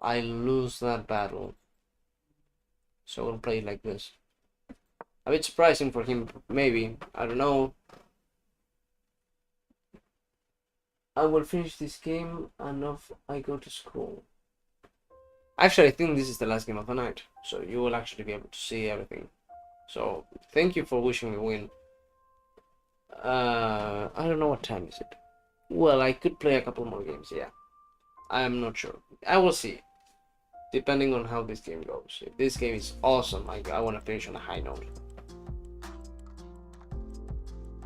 I lose that battle, so I'll play it like this. A bit surprising for him, maybe. I don't know. I will finish this game and off I go to school. Actually, I think this is the last game of the night, so you will actually be able to see everything. So, thank you for wishing me win. I don't know what time is it. Well, I could play a couple more games, yeah. I am not sure. I will see. Depending on how this game goes. If this game is awesome, I want to finish on a high note.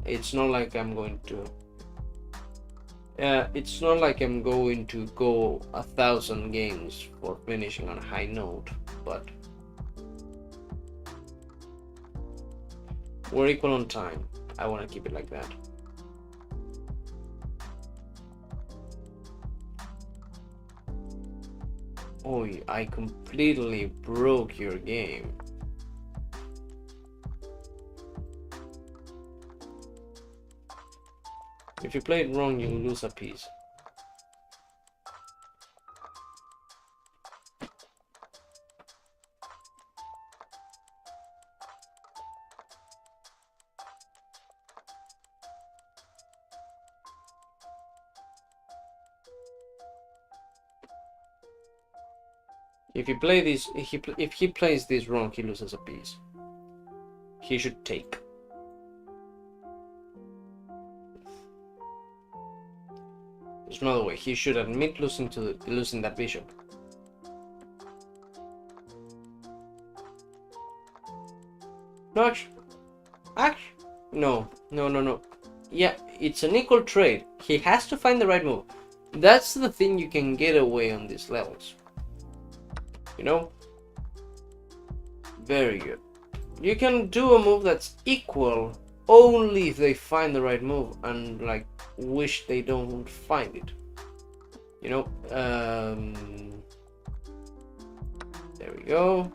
It's not like I'm going to... it's not like I'm going to go 1,000 games for finishing on a high note, but... we're equal on time. I want to keep it like that. Oh, I completely broke your game. If you play it wrong, you lose a piece. If you play this, if he plays this wrong, he loses a piece. He should take. There's another way. He should admit losing that bishop. No, no. Yeah, it's an equal trade. He has to find the right move. That's the thing you can get away on these levels. You know? Very good. You can do a move that's equal only if they find the right move and like wish they don't find it. You know? There we go.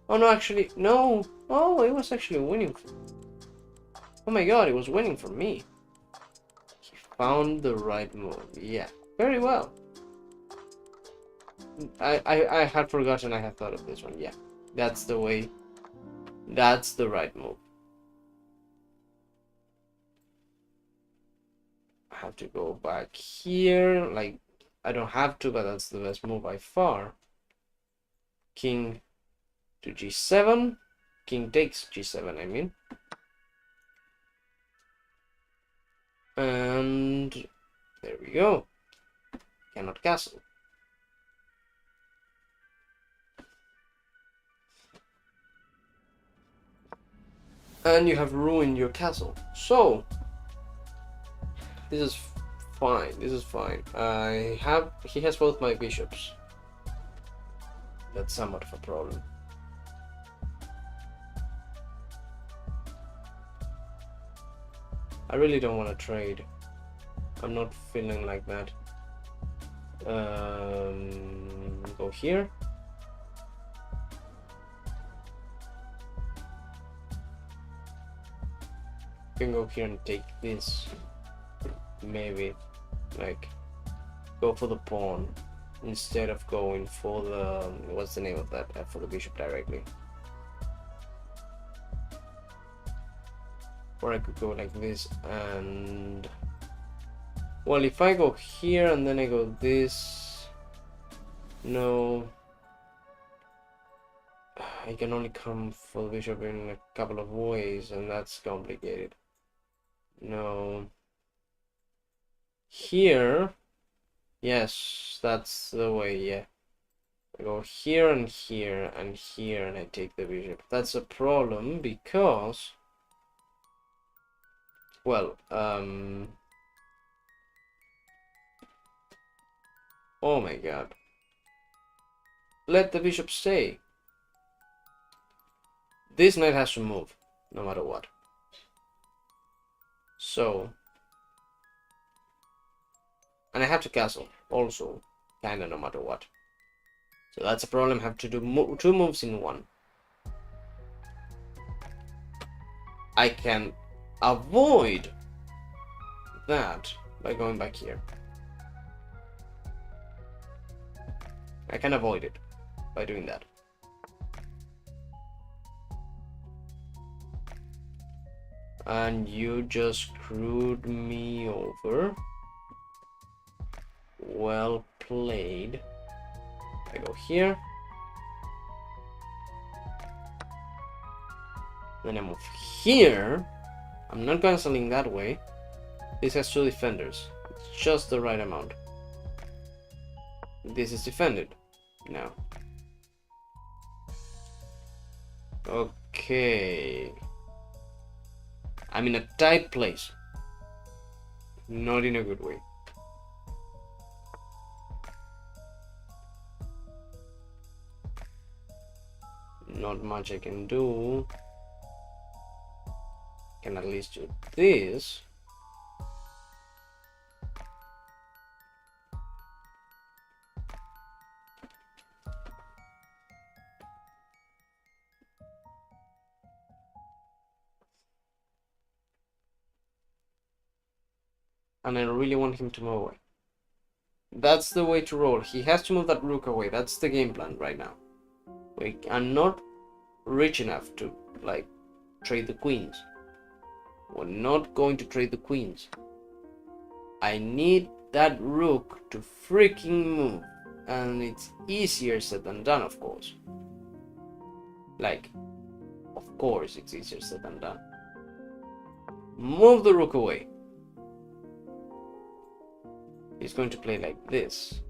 Oh no, actually, no. Oh, it was actually winning. Oh my god, it was winning for me. He found the right move. Yeah, very well. I had forgotten I had thought of this one. Yeah, that's the way. That's the right move. I have to go back here. Like, I don't have to, but that's the best move by far. King to g7. King takes g7, I mean. And there we go. Cannot castle. And you have ruined your castle. So this is fine. This is fine. He has both my bishops. That's somewhat of a problem. I really don't want to trade. I'm not feeling like that. Go here. Can go here and take this. Maybe, like, go for the pawn instead of going for the what's the name of that? For the bishop directly. Or I could go like this and, well, if I go here and then I go this, no, I can only come for the bishop in a couple of ways, and that's complicated. No, here, yes, that's the way. Yeah, I go here and here and here and I take the bishop. That's a problem because, well, oh my god. Let the bishop stay. This knight has to move, no matter what. So, and I have to castle, also, kinda no matter what. So that's a problem, I have to do two moves in one. I can avoid that by going back here. I can avoid it by doing that. And you just screwed me over. Well played. I go here. Then I move here. I'm not canceling that way. This has two defenders. It's just the right amount. This is defended now. Okay. I'm in a tight place. Not in a good way. Not much I can do. Can at least do this. And I really want him to move away. That's the way to roll. He has to move that rook away. That's the game plan right now. We are not rich enough to, like, trade the queens. We're not going to trade the queens. I need that rook to freaking move. And it's easier said than done, of course. Like, of course it's easier said than done. Move the rook away. He's going to play like this.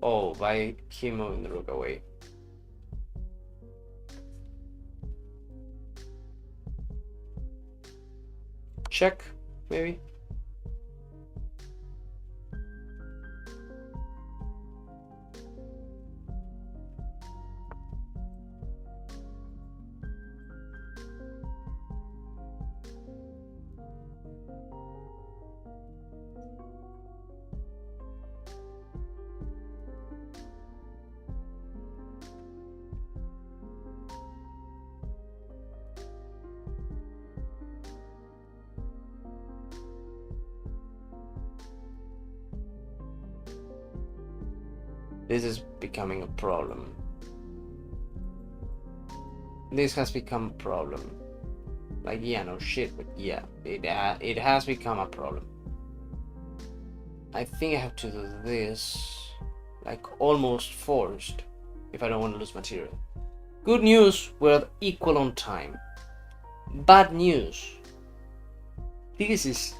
Oh, by him moving the rook away. check, maybe. This is becoming a problem. This has become a problem. Like, yeah, no shit, but yeah, it has become a problem. I think I have to do this, like almost forced, if I don't want to lose material. Good news, we're equal on time. Bad news, this is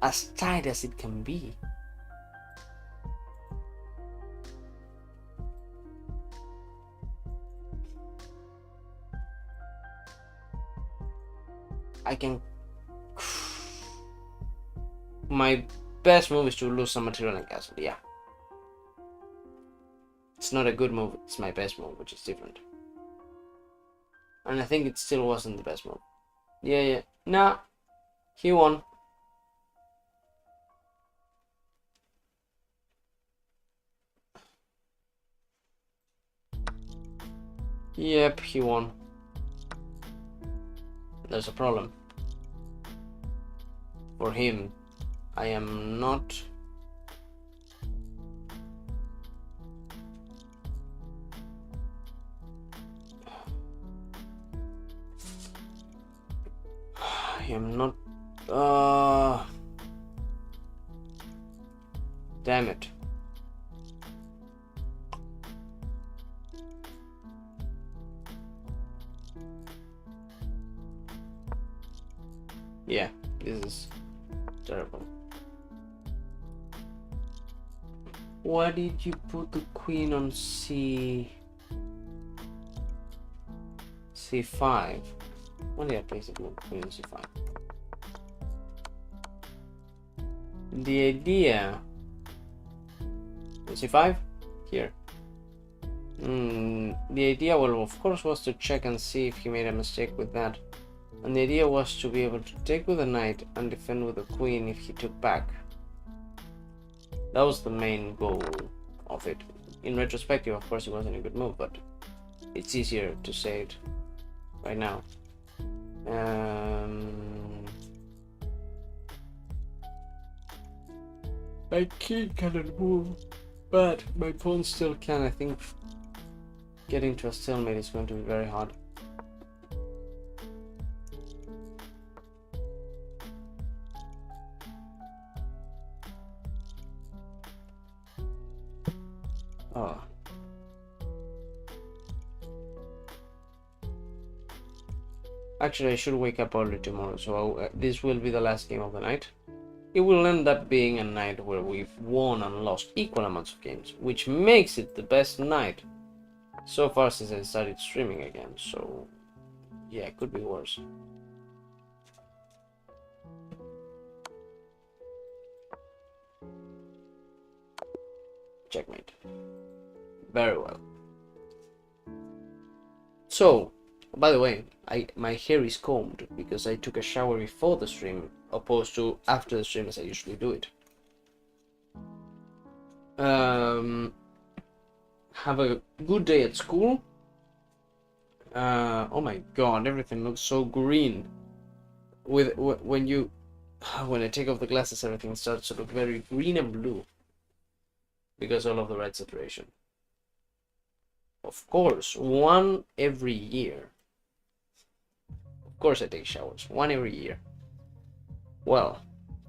as tight as it can be. I can. My best move is to lose some material and castle, yeah. It's not a good move, it's my best move, which is different. And I think it still wasn't the best move. Yeah. Nah, he won. Yep, he won. There's a problem. For him, I am not. I am not. Damn it. Yeah, this is terrible. Why did you put the queen on c5? Why did I place the queen on c5? The idea c5 here. The idea, well, of course, was to check and see if he made a mistake with that. And the idea was to be able to take with the knight and defend with the queen if he took back. That was the main goal of it. In retrospective, of course, it wasn't a good move, but it's easier to say it right now. My king cannot move, but my pawn still can. I think getting to a stalemate is going to be very hard. Oh. Actually, I should wake up early tomorrow, so this will be the last game of the night. It will end up being a night where we've won and lost equal amounts of games, which makes it the best night so far since I started streaming again. So yeah, it could be worse. Checkmate. Very well. So, by the way, my hair is combed because I took a shower before the stream, opposed to after the stream as I usually do it. Have a good day at school. Oh my god, everything looks so green. When I take off the glasses, everything starts to look very green and blue because all of the red saturation. Of course, one every year. Of course I take showers, one every year. Well,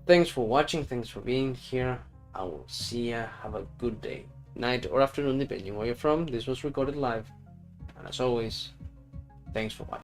thanks for watching, thanks for being here. I will see ya. Have a good day, night or afternoon, depending where you're from. This was recorded live. And as always, thanks for watching.